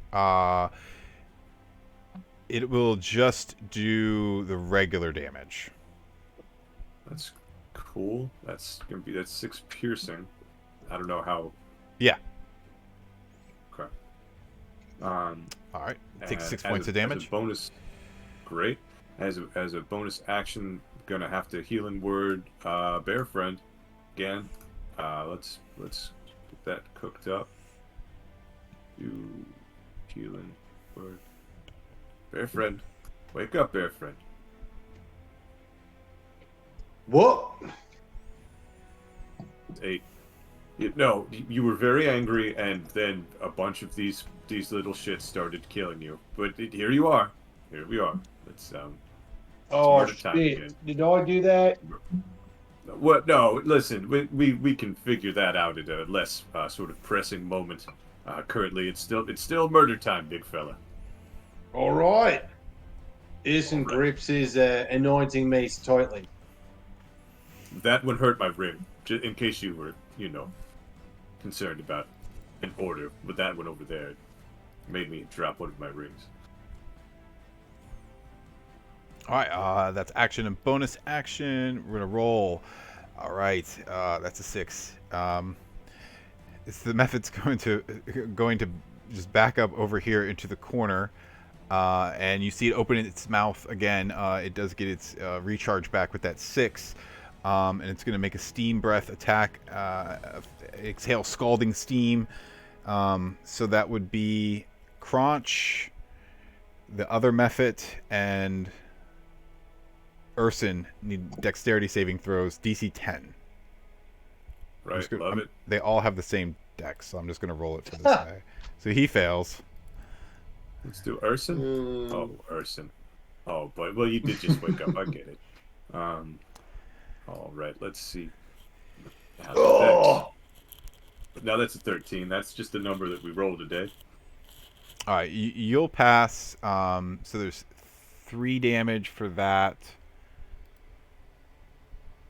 It will just do the regular damage. That's cool. That's 6 piercing. I don't know how. Yeah. Okay. All right. Take 6 points of damage. As a bonus, great. As a bonus action, gonna have to healing word bear friend again. Let's get that cooked up. You healing word bear friend. Wake up, bear friend. What? 8. You were very angry, and then a bunch of these little shits started killing you. But here you are. Here we are. Let's Oh shit! Did I do that? What? No. Listen, we can figure that out at a less sort of pressing moment. Currently, it's still murder time, big fella. All right. Urson grips his anointing mace tightly. That one hurt my ring. Just in case you were, concerned about an order, but that one over there made me drop one of my rings. All right, that's action and bonus action. We're gonna roll. All right, that's a 6. It's the method's going to just back up over here into the corner, and you see it open its mouth again. It does get its recharge back with that 6, and it's going to make a steam breath attack. Exhale scalding steam. So that would be Crunch, the other method, and Urson need dexterity saving throws, DC 10. Right, love it. They all have the same dex, so I'm just going to roll it for this guy. So he fails. Let's do Urson. Oh, Urson. Oh, but well, you did just wake up. I get it. All right, let's see. Now that's a 13. That's just the number that we rolled today. All right, you'll pass. So there's 3 damage for that.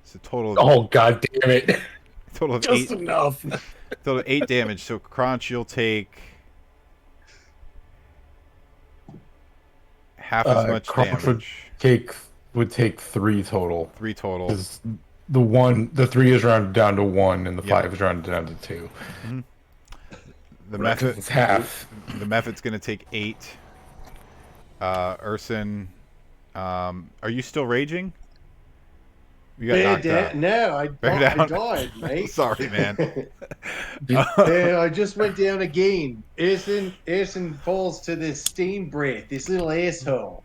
So total. Oh, god damn it! Total of just 8. Enough. Total of 8 damage. So Crunch, you'll take half as much damage. Would take 3 total. 3 total. The 3 is rounded down to 1, and the 5 is rounded down to 2. Mm-hmm. The right, method. It's half. The method's gonna take 8. Urson, are you still raging? You got knocked out. No, I died, mate. Sorry, man. I just went down again. Erson falls to this steam breath, this little asshole.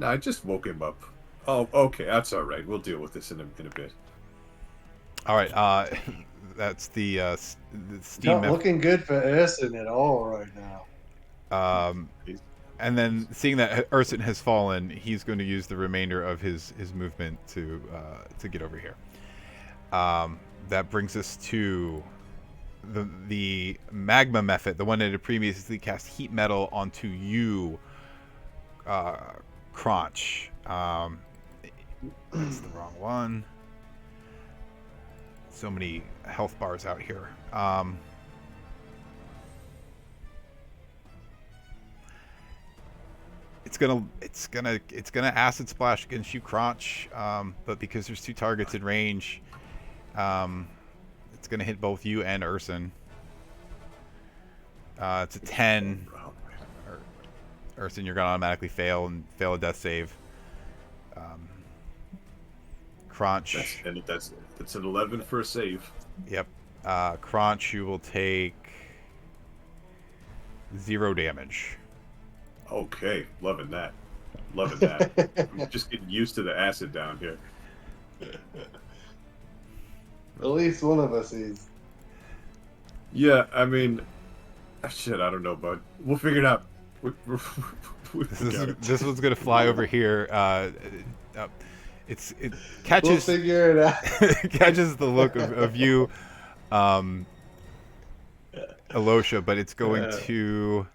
I just woke him up. Oh, okay, that's all right. We'll deal with this in a bit. All right, that's the steam. Not looking good for Erson at all right now. And then seeing that Urson has fallen, he's going to use the remainder of his movement to get over here. That brings us to the magma method, the one that had previously cast heat metal onto you, Crunch. That's the wrong one. So many health bars out here. It's gonna acid splash against you, Crunch. But because there's 2 targets in range, it's gonna hit both you and Urson. It's a 10. Urson, you're gonna automatically fail a death save. Crunch. That's an 11 for a save. Yep. Crunch, you will take 0 damage. Okay, loving that. I'm just getting used to the acid down here. At least one of us is. Yeah, I mean, shit, I don't know, bud. We'll figure it out. This one's gonna fly over here. It catches. We'll figure it out. Catches the look of you, Alosha, but it's going to.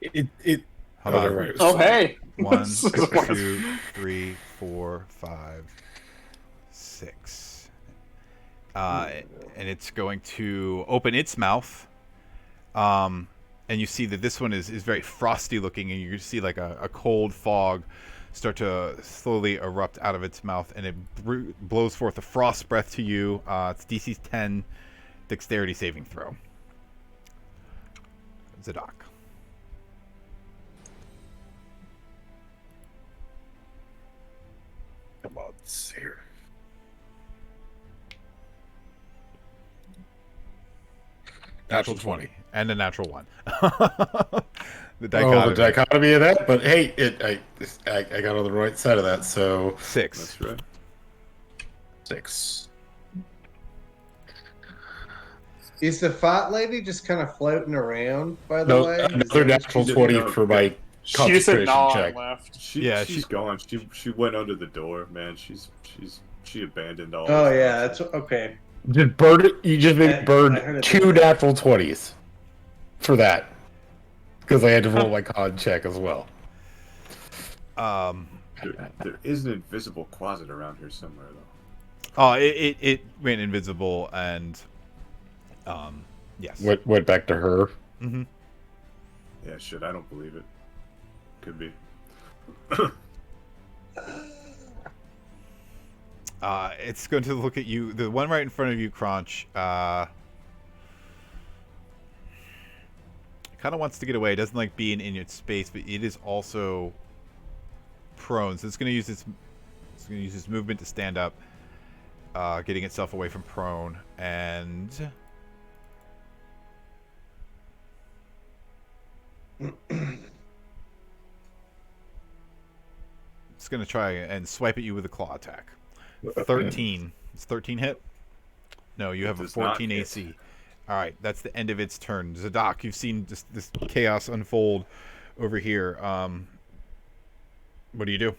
Hold on. Right. Oh, hey. 1, 2, 3, 4, 5, 6. And it's going to open its mouth. And you see that this one is very frosty looking, and you see like a cold fog start to slowly erupt out of its mouth, and it blows forth a frost breath to you. It's DC 10 dexterity saving throw. Zadok. Come on, here. Natural 20. And a natural 1. The dichotomy of that, but hey, I got on the right side of that, so 6. That's right. 6. Is the fat lady just kind of floating around, by the way? Another natural 20 for my She said concentration no check. and left. She's gone. She went under the door, man. She abandoned all. Oh this yeah, nonsense. that's okay. Just burn it. You just made I burn heard it 2 natural 20s for that, because I had to roll my con check as well. There is an invisible closet around here somewhere, though. Oh, it went invisible and yes. Went back to her. Mm-hmm. Yeah, shit. I don't believe it. Could be. It's going to look at you. The one right in front of you, Crunch. Kind of wants to get away. It doesn't like being in its space, but it is also prone. So it's going to use its movement to stand up, getting itself away from prone, and it's going to try and swipe at you with a claw attack. 13. It's 13 hit? No, you have a 14 AC. All right, that's the end of its turn. Zadok, you've seen this chaos unfold over here. What do you do?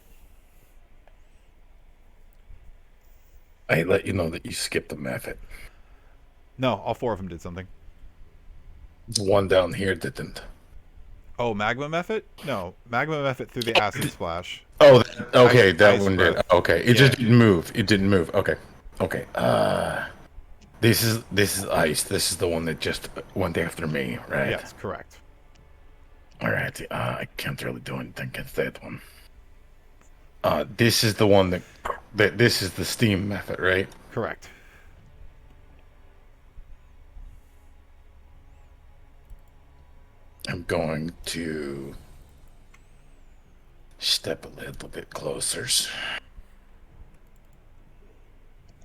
I let you know that you skipped the method. No, all 4 of them did something. The one down here didn't. Oh, magma method? No, magma method through the acid splash. Oh, okay, that ice one breath. did. Okay, it just didn't move. It didn't move. Okay. This is ice. This is the one that just went after me, right? Yes, correct. All right. I can't really do anything against that one. This is the one that this is the steam method, right? Correct. I'm going to step a little bit closer.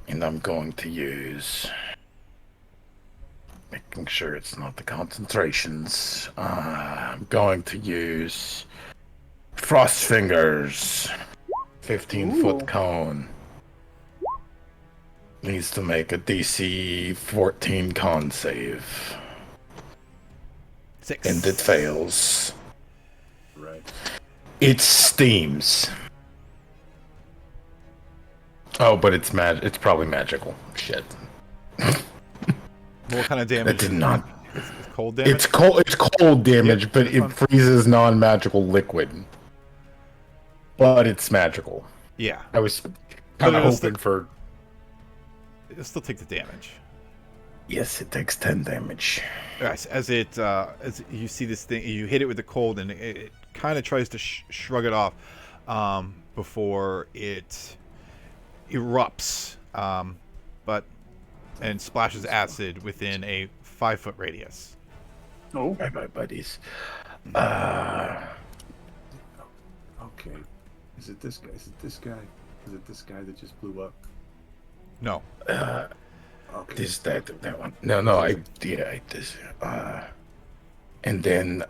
And I'm going to use, making sure it's not the concentrations. I'm going to use Frost Fingers. 15-foot cone. Needs to make a DC 14 con save. 6. And it fails. Right. It steams. Oh, but it's it's probably magical. Shit. What kind of damage? That did not. It's cold damage? It's cold damage, Yep, but it freezes non-magical liquid. But it's magical. Yeah. I was kind of it'll hoping for. It'll still take the damage. Yes, it takes 10 damage. Yes, as you see this thing, you hit it with the cold, and it kind of tries to shrug it off before it erupts, and splashes acid within a 5-foot radius. Oh, Bye, buddies. Okay. Is it this guy? Is it this guy? Is it this guy that just blew up? No. Okay. This that one. No, this. And then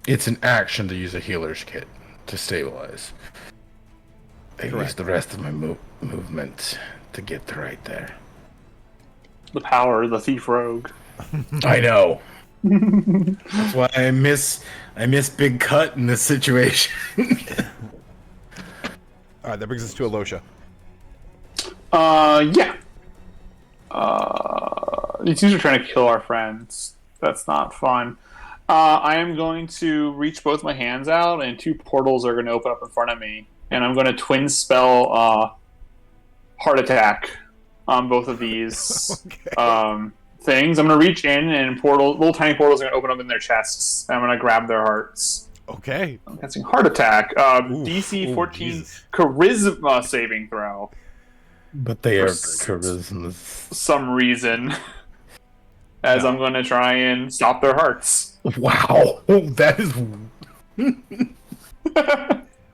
it's an action to use a healer's kit to stabilize. I use the rest of my movement to get right there. the power of the thief rogue. I know. That's why I miss Big Cut in this situation. All right, that brings us to Alosha. Yeah. These dudes are trying to kill our friends. That's not fun. I am going to reach both my hands out, and 2 portals are going to open up in front of me. And I'm going to twin spell Heart Attack on both of these things. I'm going to reach in, and little tiny portals are going to open up in their chests. And I'm going to grab their hearts. Okay. I'm casting Heart Attack. DC 14 Jesus. Charisma saving throw. But they are charisma. Some reason. As I'm going to try and stop their hearts. Wow, that is.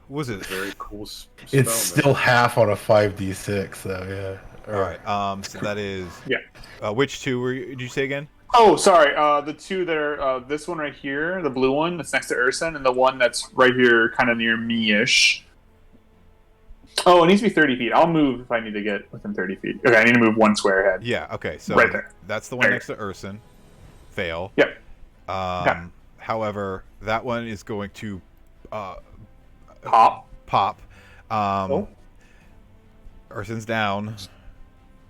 Was it? Very cool spell. It's still half on a 5d6, so yeah. All right. So that is. Yeah. Which 2 did you say again? Oh, sorry. The 2 that are this one right here, the blue one that's next to Urson, and the one that's right here, kind of near me-ish. Oh, it needs to be 30 feet. I'll move if I need to get within 30 feet. Okay, I need to move 1 square ahead. Yeah. Okay. So Right there. that's the one next to Urson. Fail. Yep. However, that one is going to Pop. Urson's down.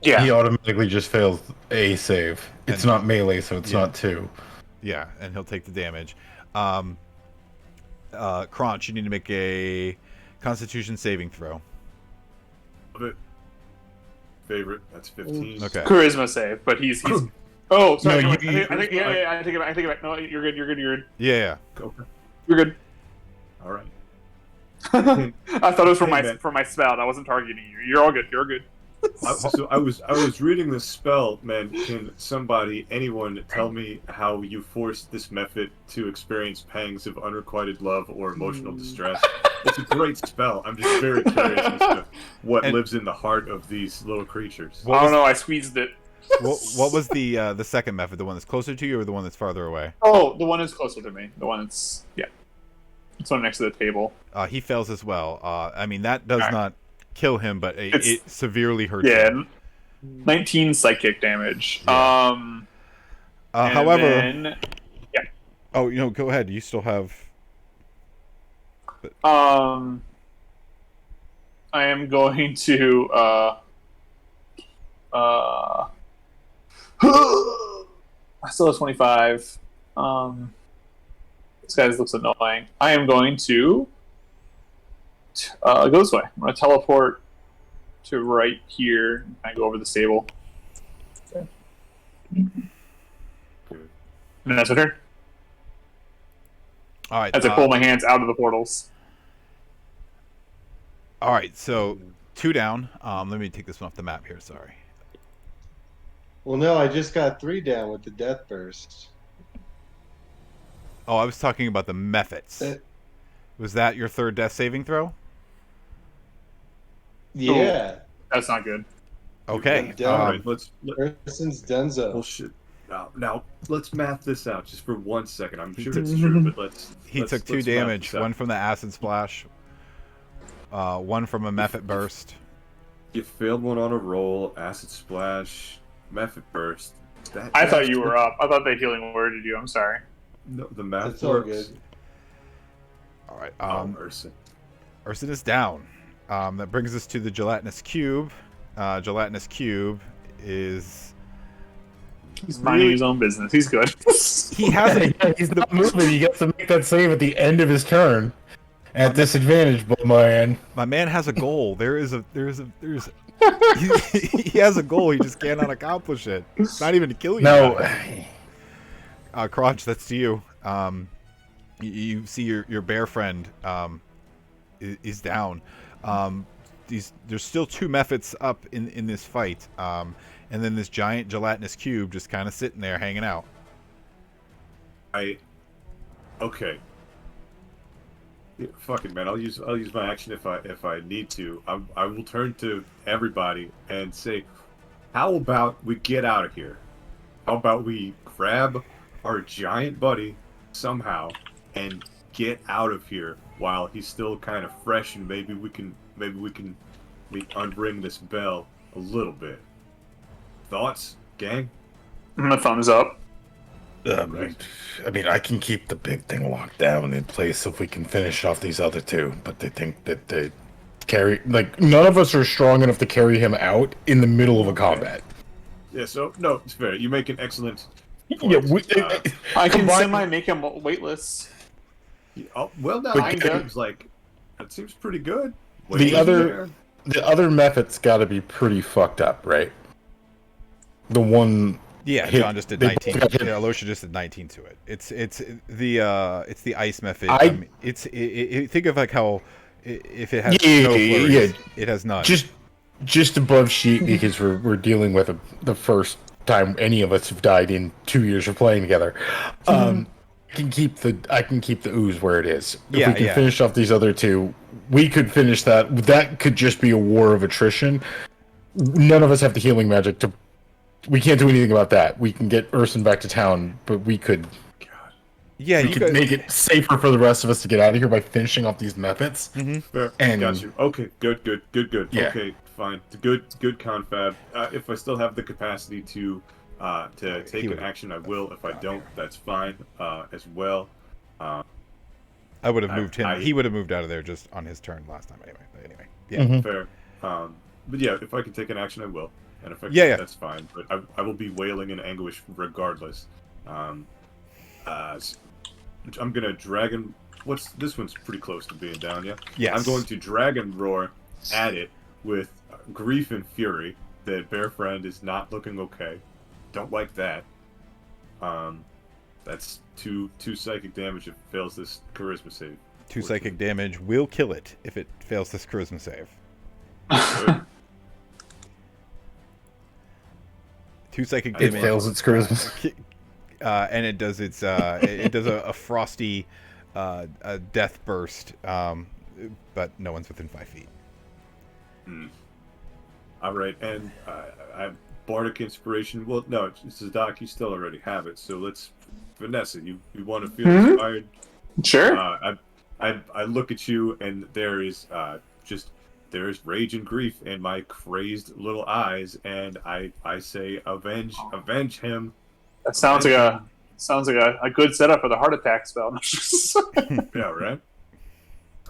Yeah. He automatically just fails a save. It's not melee, so it's not 2. Yeah, and he'll take the damage. Crunch, you need to make a Constitution saving throw. Love it. Favorite. That's 15. Okay. Charisma save, but he's. Oh, sorry. No, I think it back. No, you're good. Yeah. Okay. You're good. All right. I thought it was Hey, for my spout. I wasn't targeting you. You're all good. You're good. So I was reading this spell, man. Can somebody, anyone, tell me how you forced this method to experience pangs of unrequited love or emotional distress? It's a great spell. I'm just very curious as to what lives in the heart of these little creatures. I don't know. I squeezed it. What was the second method? The one that's closer to you, or the one that's farther away? Oh, the one that's closer to me. The one that's it's one next to the table. He fails as well. I mean, that does not kill him, but it severely hurts him. 19 psychic damage. Yeah. However, then, oh, go ahead. You still have. I am going to I still have 25. This guy looks annoying. I am going to go this way. I'm going to teleport to right here and kind of go over the stable. Okay. And that's my turn. All right. As I pull my hands out of the portals. All right. So 2 down. Let me take this one off the map here. Sorry. Well, no, I just got 3 down with the death burst. Oh, I was talking about the methods. Was that your 3rd death saving throw? Yeah. That's not good. Okay. All right, let's Person's donezo. bullshit. Now let's math this out just for 1 second. I'm sure it's true, but let's. He took 2 damage. 1 from the acid splash. 1 from a method burst. You failed one on a roll. Acid splash. Method burst. I thought you were up. I thought they healing worded you. I'm sorry. No, the math That's all works. good. All right. Urson. Urson is down. That brings us to the gelatinous cube. Gelatinous cube is. He's minding his own business. He's good. He has. He's not moving. He gets to make that save at the end of his turn. At disadvantage, but my man has a goal. He has a goal. He just cannot accomplish it. It's not even to kill you. No. Crotch, that's to you. You see your bear friend is down. There's still 2 methods up in this fight, and then this giant gelatinous cube just kind of sitting there hanging out. Okay. Yeah, fuck it, man. I'll use my action if I need to. I will turn to everybody and say, how about we get out of here? How about we grab our giant buddy somehow and get out of here while he's still kind of fresh, and maybe we can unring this bell a little bit. Thoughts, gang? My thumbs up. Right. I mean, I can keep the big thing locked down in place if we can finish off these other 2, but they think that they carry, none of us are strong enough to carry him out in the middle of a combat. Yeah, so, no, it's fair. You make an excellent point. Yeah, I can semi-make him weightless. Well, no, that seems pretty good. The other method's got to be pretty fucked up, right? The one. Yeah, John just did 19. Yeah, Alosha just did 19 to it. It's the ice method. Think of how if it has no flurries, it has none. Just above sheet, because we're dealing with the first time any of us have died in 2 years of playing together. I can keep the ooze where it is. If we can finish off these other 2, we could finish that. That could just be a war of attrition. None of us have the healing magic to. We can't do anything about that. We can get Urson back to town, but we could. Yeah, you could make it safer for the rest of us to get out of here by finishing off these methods. Mm-hmm. Fair. And got you. Okay, good. Yeah. Okay, fine. Good confab. If I still have the capacity to take an action, I will. If I don't, that's fine as well. I would have moved him. He would have moved out of there just on his turn last time anyway. But anyway, yeah. Fair. But yeah, if I can take an action, I will. And if I can't, that's fine. But I will be wailing in anguish regardless. I'm gonna dragon. This one's pretty close to being down, yeah? Yes. I'm going to dragon roar at it with grief and fury that bear friend is not looking okay. Don't like that. That's two psychic damage if it fails this charisma save. 2 psychic damage will kill it if it fails this charisma save. Good. 2 psychic It damage. fails its charisma. And it does its it does a frosty a death burst, but no one's within 5 feet. All right, and I have bardic inspiration. Well, no, Zadak, you still already have it. So let's, Vanessa, you want to feel inspired? Sure. I look at you, and there is rage and grief in my crazed little eyes, and I say, avenge him. That sounds like a good setup for the heart attack spell. Yeah, right.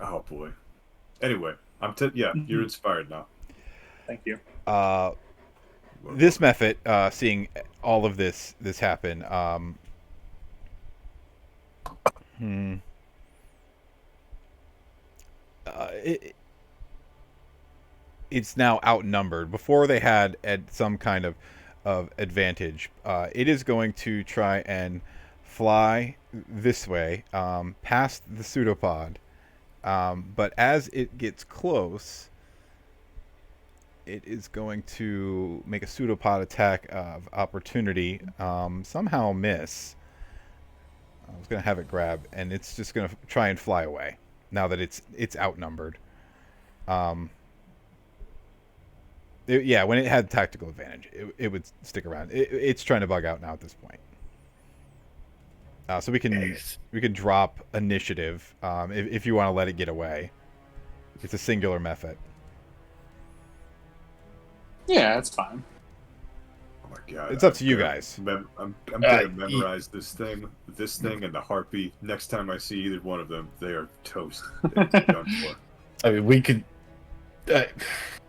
Oh boy. Anyway, you're inspired now. Thank you. This method, seeing all of this happen, it's now outnumbered. Before they had some kind of advantage. It is going to try and fly this way, past the pseudopod. But as it gets close, it is going to make a pseudopod attack of opportunity. Somehow miss. I was going to have it grab, and it's just going to try and fly away now that it's outnumbered. When it had tactical advantage, it would stick around. It's trying to bug out now at this point. So we can drop initiative if you want to let it get away. It's a singular method. Yeah, that's fine. Oh my god! It's up to you guys. I'm gonna memorize this thing, and the heartbeat. Next time I see either one of them, they are toast. They're done for. I mean, we could.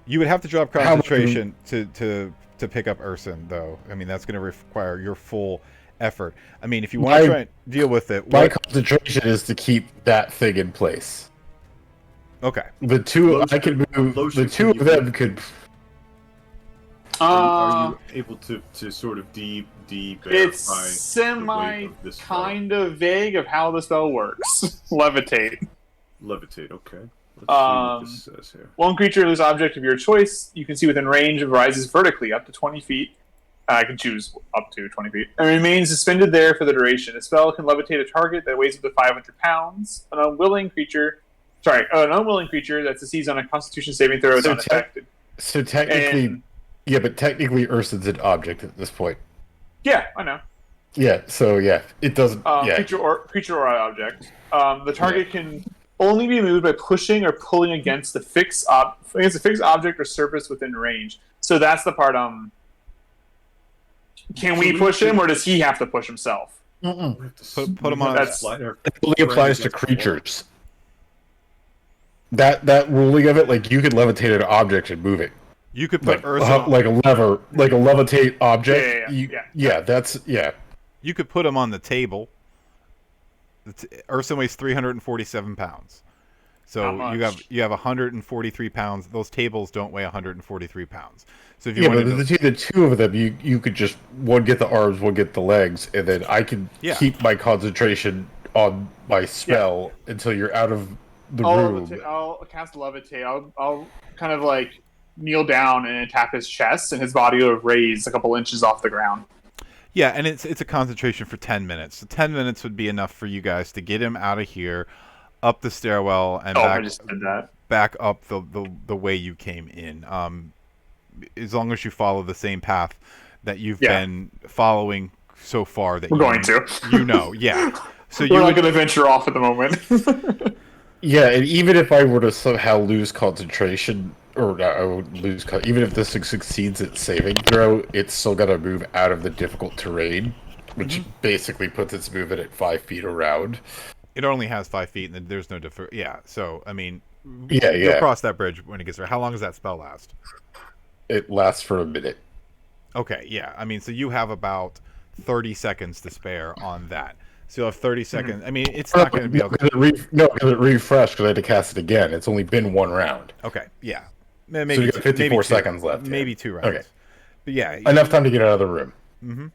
You would have to drop concentration to pick up Urson, though. I mean, that's going to require your full effort. I mean, if you want to try and deal with it, my concentration is to keep that thing in place. Okay. The two I could move. The two of them could. Are you able to sort of it's semi kind of vague of how the spell works. Levitate. Levitate. Okay. Let's see what this says here. One creature or loose object of your choice you can see within range rises vertically up to 20 feet. I can choose up to 20 feet. And remains suspended there for the duration. A spell can levitate a target that weighs up to 500 pounds. An unwilling creature that succeeds on a Constitution saving throw is unaffected. So technically, but technically Urson's an object at this point. Yeah, I know. Yeah, so it doesn't. Creature or object. The target can only be moved by pushing or pulling against a fixed object or surface within range. So that's the part. Can we push him, or does he have to push himself? Put him on. It only applies to creatures. That ruling of it, like you could levitate an object and move it. You could put Urson like a lever, like a levitate object. Yeah. You could put him on the table. Urson weighs 347 pounds. So you have 143 pounds. Those tables don't weigh 143 pounds. So if you but the two of them, you could just one get the arms, one get the legs, and then I can keep my concentration on my spell until you're out of the room. I'll cast Levitate. I'll kind of like kneel down and tap his chest, and his body will raise a couple inches off the ground. Yeah, and it's a concentration for 10 minutes. So 10 minutes would be enough for you guys to get him out of here, up the stairwell, and back up the way you came in. As long as you follow the same path that you've been following so far, that we're going to. So we're not going to venture off at the moment. And even if I were to somehow lose concentration, or I would lose. Even if this succeeds its saving throw, it's still got to move out of the difficult terrain, which basically puts its movement at 5 feet around. It only has 5 feet, and there's no differ. Yeah, so I mean, you'll cross that bridge when it gets there. How long does that spell last? It lasts for a minute. Okay, yeah. I mean, so you have about 30 seconds to spare on that. So you'll have 30 seconds. I mean, it's not going to be able to... because it refreshed because I had to cast it again. It's only been one round. Okay, yeah. Maybe so you got 54 seconds left. Maybe 2 rounds. Okay. But yeah. Enough time to get out of the room. Mm-hmm.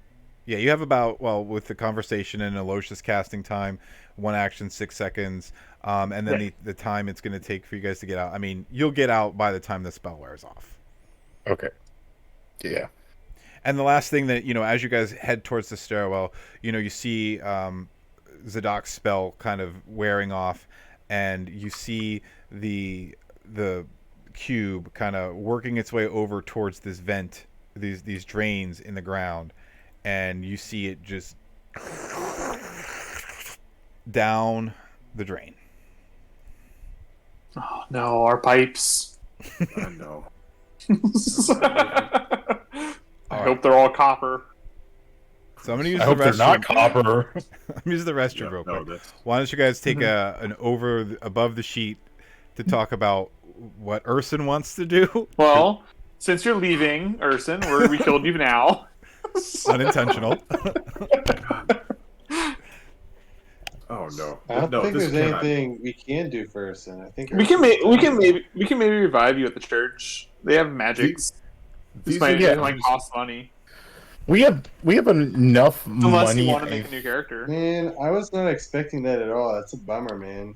Yeah, you have about, well, with the conversation and Alosha's casting time, 1 action, 6 seconds, and then the time it's going to take for you guys to get out. I mean, you'll get out by the time the spell wears off. Okay. Yeah. And the last thing that, as you guys head towards the stairwell, you see Zadok's spell kind of wearing off, and you see the cube kind of working its way over towards this vent, these drains in the ground, and you see it just down the drain. Oh no, our pipes. I know. I hope they're all copper. So I'm going to use I the hope they're not restroom. copper. I'm using the restroom real quick. No, Why don't you guys take an above the sheet to talk about what Urson wants to do? Well, since you're leaving, Urson, we killed you now. Unintentional. Oh no! I don't no, think this there's cannot- anything we can do for Urson. I think we can maybe revive you at the church. They have magics. These This are might cost money. We have enough Unless money. you want to make a new character. Man, I was not expecting that at all. That's a bummer, man.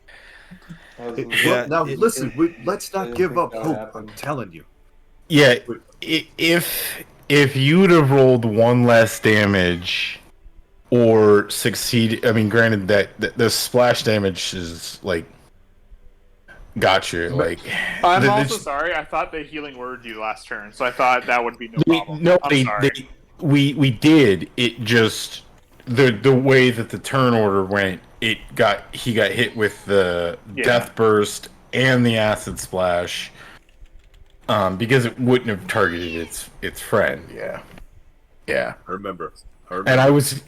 Yeah, now listen, let's I not didn't give think up that would hope. happen. I'm telling you. Yeah, if you would have rolled 1 less damage or succeed, I mean, granted that the splash damage is like got you. Like, I'm also sorry. I thought the healing word you last turn, so I thought that would be no problem. I'm sorry. We did. It just the way that the turn order went. He got hit with the death burst and the acid splash. Because it wouldn't have targeted its friend. Yeah. I remember. And I was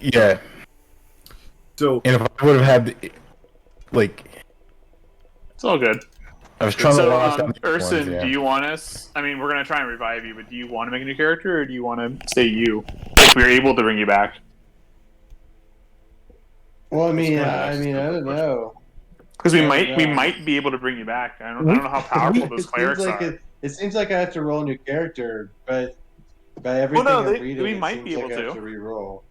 So, and if I would have had It's all good. I was trying to So, lock down the Urson, ones, yeah. do you want us? I mean, we're gonna try and revive you, but do you want to make a new character, or do you want to stay you? If we're able to bring you back, Well, I mean, kinda I nice. don't know. because we Yeah, might be able to bring you back. I don't know how powerful those clerics are. It seems like I have to roll a new character, but by everything no, I'm reading, we it might seems be able like I have to. to re-roll.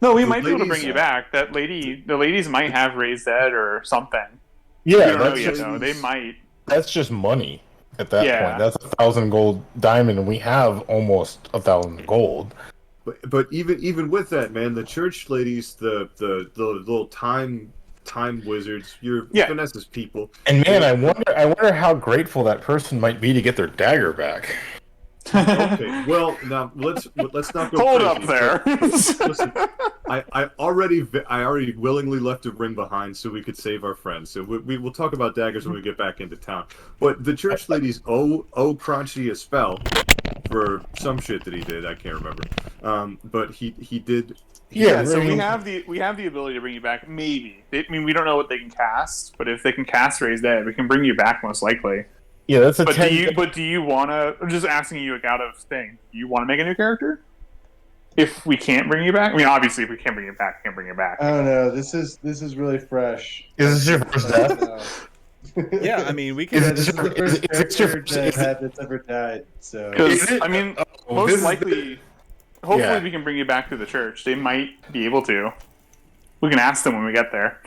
No, we The might be able to ladies, bring you back. The ladies might have raised dead or something. Yeah, We don't know that's yet, just, though. They might. that's just money at that Yeah. point. That's 1,000 gold diamond, and we have almost 1,000 gold. but even with that, man, the church ladies, the little time wizards, your Vanessa's people. And man, I wonder how grateful that person might be to get their dagger back. Okay, well now let's not go Hold crazy. up there. Listen, I already willingly left a ring behind so we could save our friends. So we will talk about daggers when we get back into town. But the church ladies owe Crunchy a spell for some shit that he did. I can't remember. But he did. Yeah, so we have the ability to bring you back. Maybe. I mean, we don't know what they can cast, but if they can cast Raise Dead, we can bring you back most likely. Yeah, that's a But 10. do you want to? I'm just asking you out of thing. Do you want to make a new character? If we can't bring you back, I mean, obviously, if we can't bring you back, we can't bring you back. I don't know. This is really fresh. Is this your first death? Yeah, I mean, we can. Yeah, this is the first is it your character first- that's ever died. So Because I mean, most likely, hopefully, yeah. we can bring you back to the church. They might be able to. We can ask them when we get there.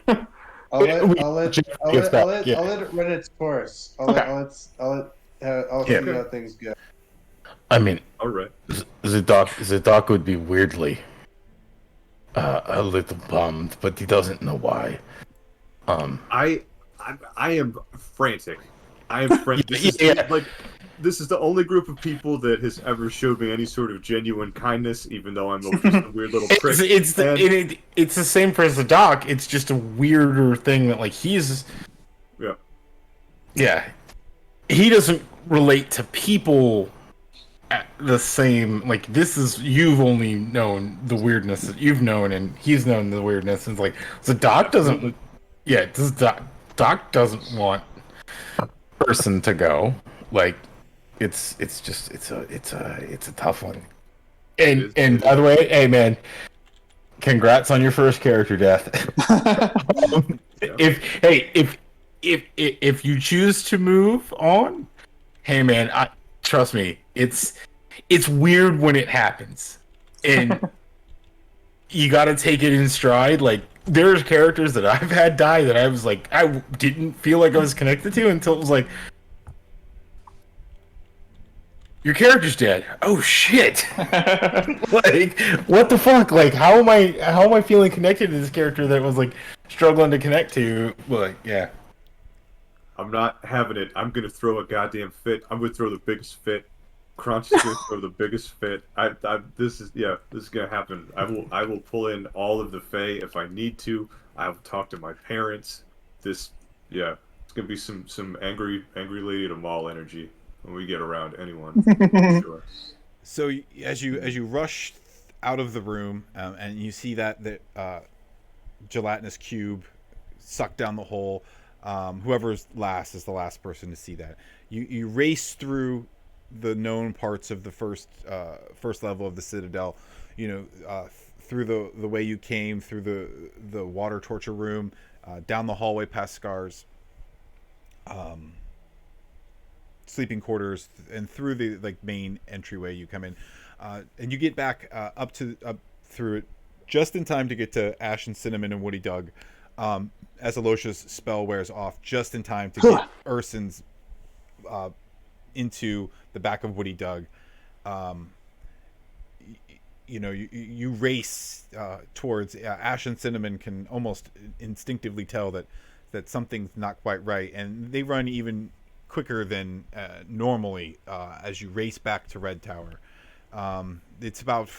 I'll let it run its course. I'll see how things go. I mean, All right. Zadok would be weirdly a little bummed, but he doesn't know why. I am frantic. I am frantic. This is the only group of people that has ever showed me any sort of genuine kindness, even though I'm just a weird little prick. It's the same for Zadok. It's just a weirder thing that he's he doesn't relate to people at the same this is you've only known the weirdness that you've known, and he's known the weirdness. And Zadok doesn't. Yeah, Doc doesn't want person to go. It's a tough one. And by the way, hey man, congrats on your first character death. If you choose to move on, hey man, trust me, it's weird when it happens. And you got to take it in stride. Like, there's characters that I've had die that I was like, I didn't feel like I was connected to until it was like, your character's dead. Oh shit! Like, what the fuck? Like, how am I feeling connected to this character that was like struggling to connect to? Like, yeah. I'm not having it. I'm gonna throw a goddamn fit. I'm gonna throw the biggest fit. Crunch is gonna throw the biggest fit. This is gonna happen. I will pull in all of the Fae if I need to. I will talk to my parents. This, yeah, it's gonna be some angry lady at a mall energy when we get around anyone. Sure. So as you rush out of the room, and you see that gelatinous cube sucked down the hole. Whoever's last is the last person to see that. You race through the known parts of the first level of the Citadel. Through the way you came, through the water torture room, down the hallway past Scar's sleeping quarters, and through the main entryway you come in, and you get back up through it just in time to get to Ash and Cinnamon and Woody Doug, as Alosha's spell wears off, just in time to get Urson's into the back of Woody Doug. You race towards Ash and Cinnamon can almost instinctively tell that something's not quite right, and they run even quicker than normally as you race back to Red Tower. It's about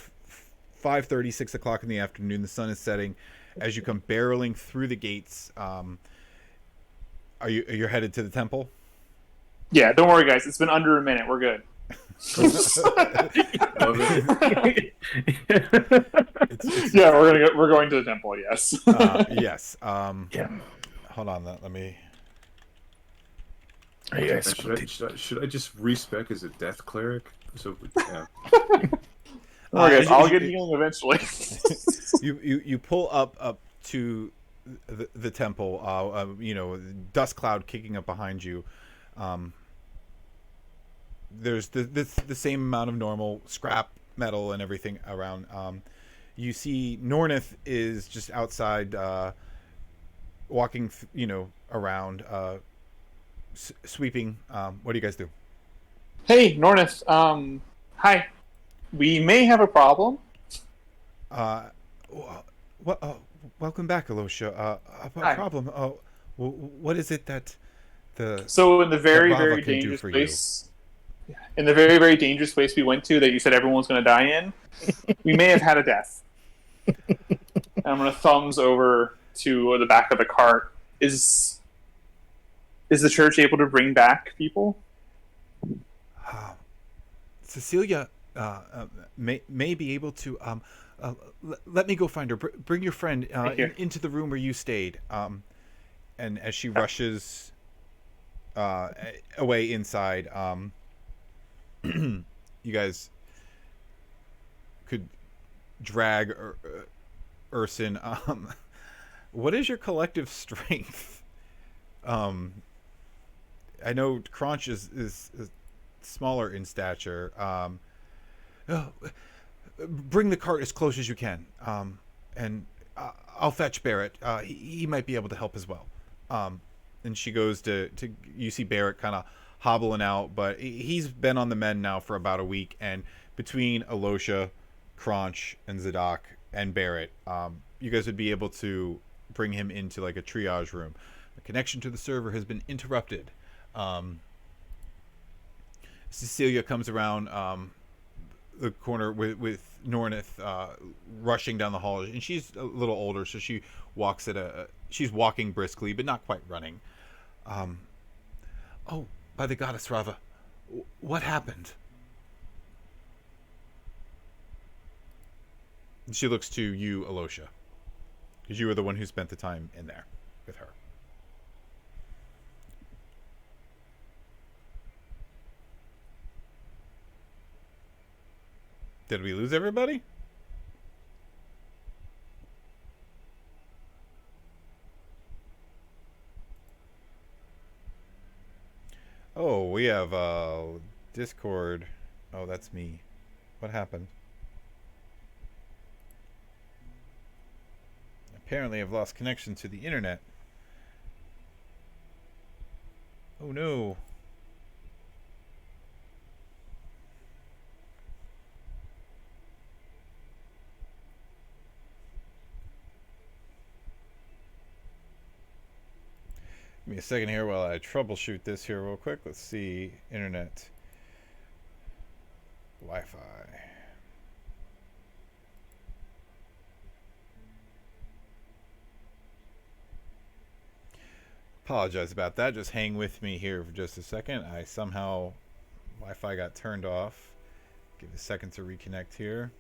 5:30, 6 o'clock in the afternoon. The sun is setting. As you come barreling through the gates, are you headed to the temple? Yeah, don't worry, guys. It's been under a minute. We're good. Yeah, we're going to the temple. Yes. Yes. Yeah. Hold on. Let me. Hey, Should I just respec as a death cleric? So yeah. Guys, I'll get healing eventually. You pull up to the temple. Dust cloud kicking up behind you. There's the same amount of normal scrap metal and everything around. You see Nornith is just outside, walking, around, sweeping. What do you guys do? Hey, Nornith. Hi. We may have a problem. Welcome back, Alosha. Hi. Problem? What is it that So in the very, Rava very can do dangerous for place, in the very, very dangerous place we went to that you said everyone was going to die in, we may have had a death. And I'm going to thumbs over to the back of the cart. Is the church able to bring back people? Cecilia may be able to. Let me go find her. Bring your friend into the room where you stayed. And as she rushes away inside, you guys could drag Urson. What is your collective strength? I know Crunch is smaller in stature. Bring the cart as close as you can, and I'll fetch Barrett. He might be able to help as well. And she goes to you see Barrett kind of hobbling out, but he's been on the mend now for about a week, and between Alosha, Crunch, and Zadok and Barrett, you guys would be able to bring him into like a triage room. The connection to the server has been interrupted. Cecilia comes around the corner with Nornith rushing down the hall, and she's a little older, so she walks she's walking briskly, but not quite running. Oh, by the goddess Rava, what happened? She looks to you, Alosha, because you were the one who spent the time in there with her. Did we lose everybody? Oh, we have Discord. Oh, that's me. What happened? Apparently I've lost connection to the internet. Oh no. Give me a second here while I troubleshoot this here real quick. Let's see. Internet. Wi-Fi. Apologize about that. Just hang with me here for just a second. I somehow Wi-Fi got turned off. Give it a second to reconnect here.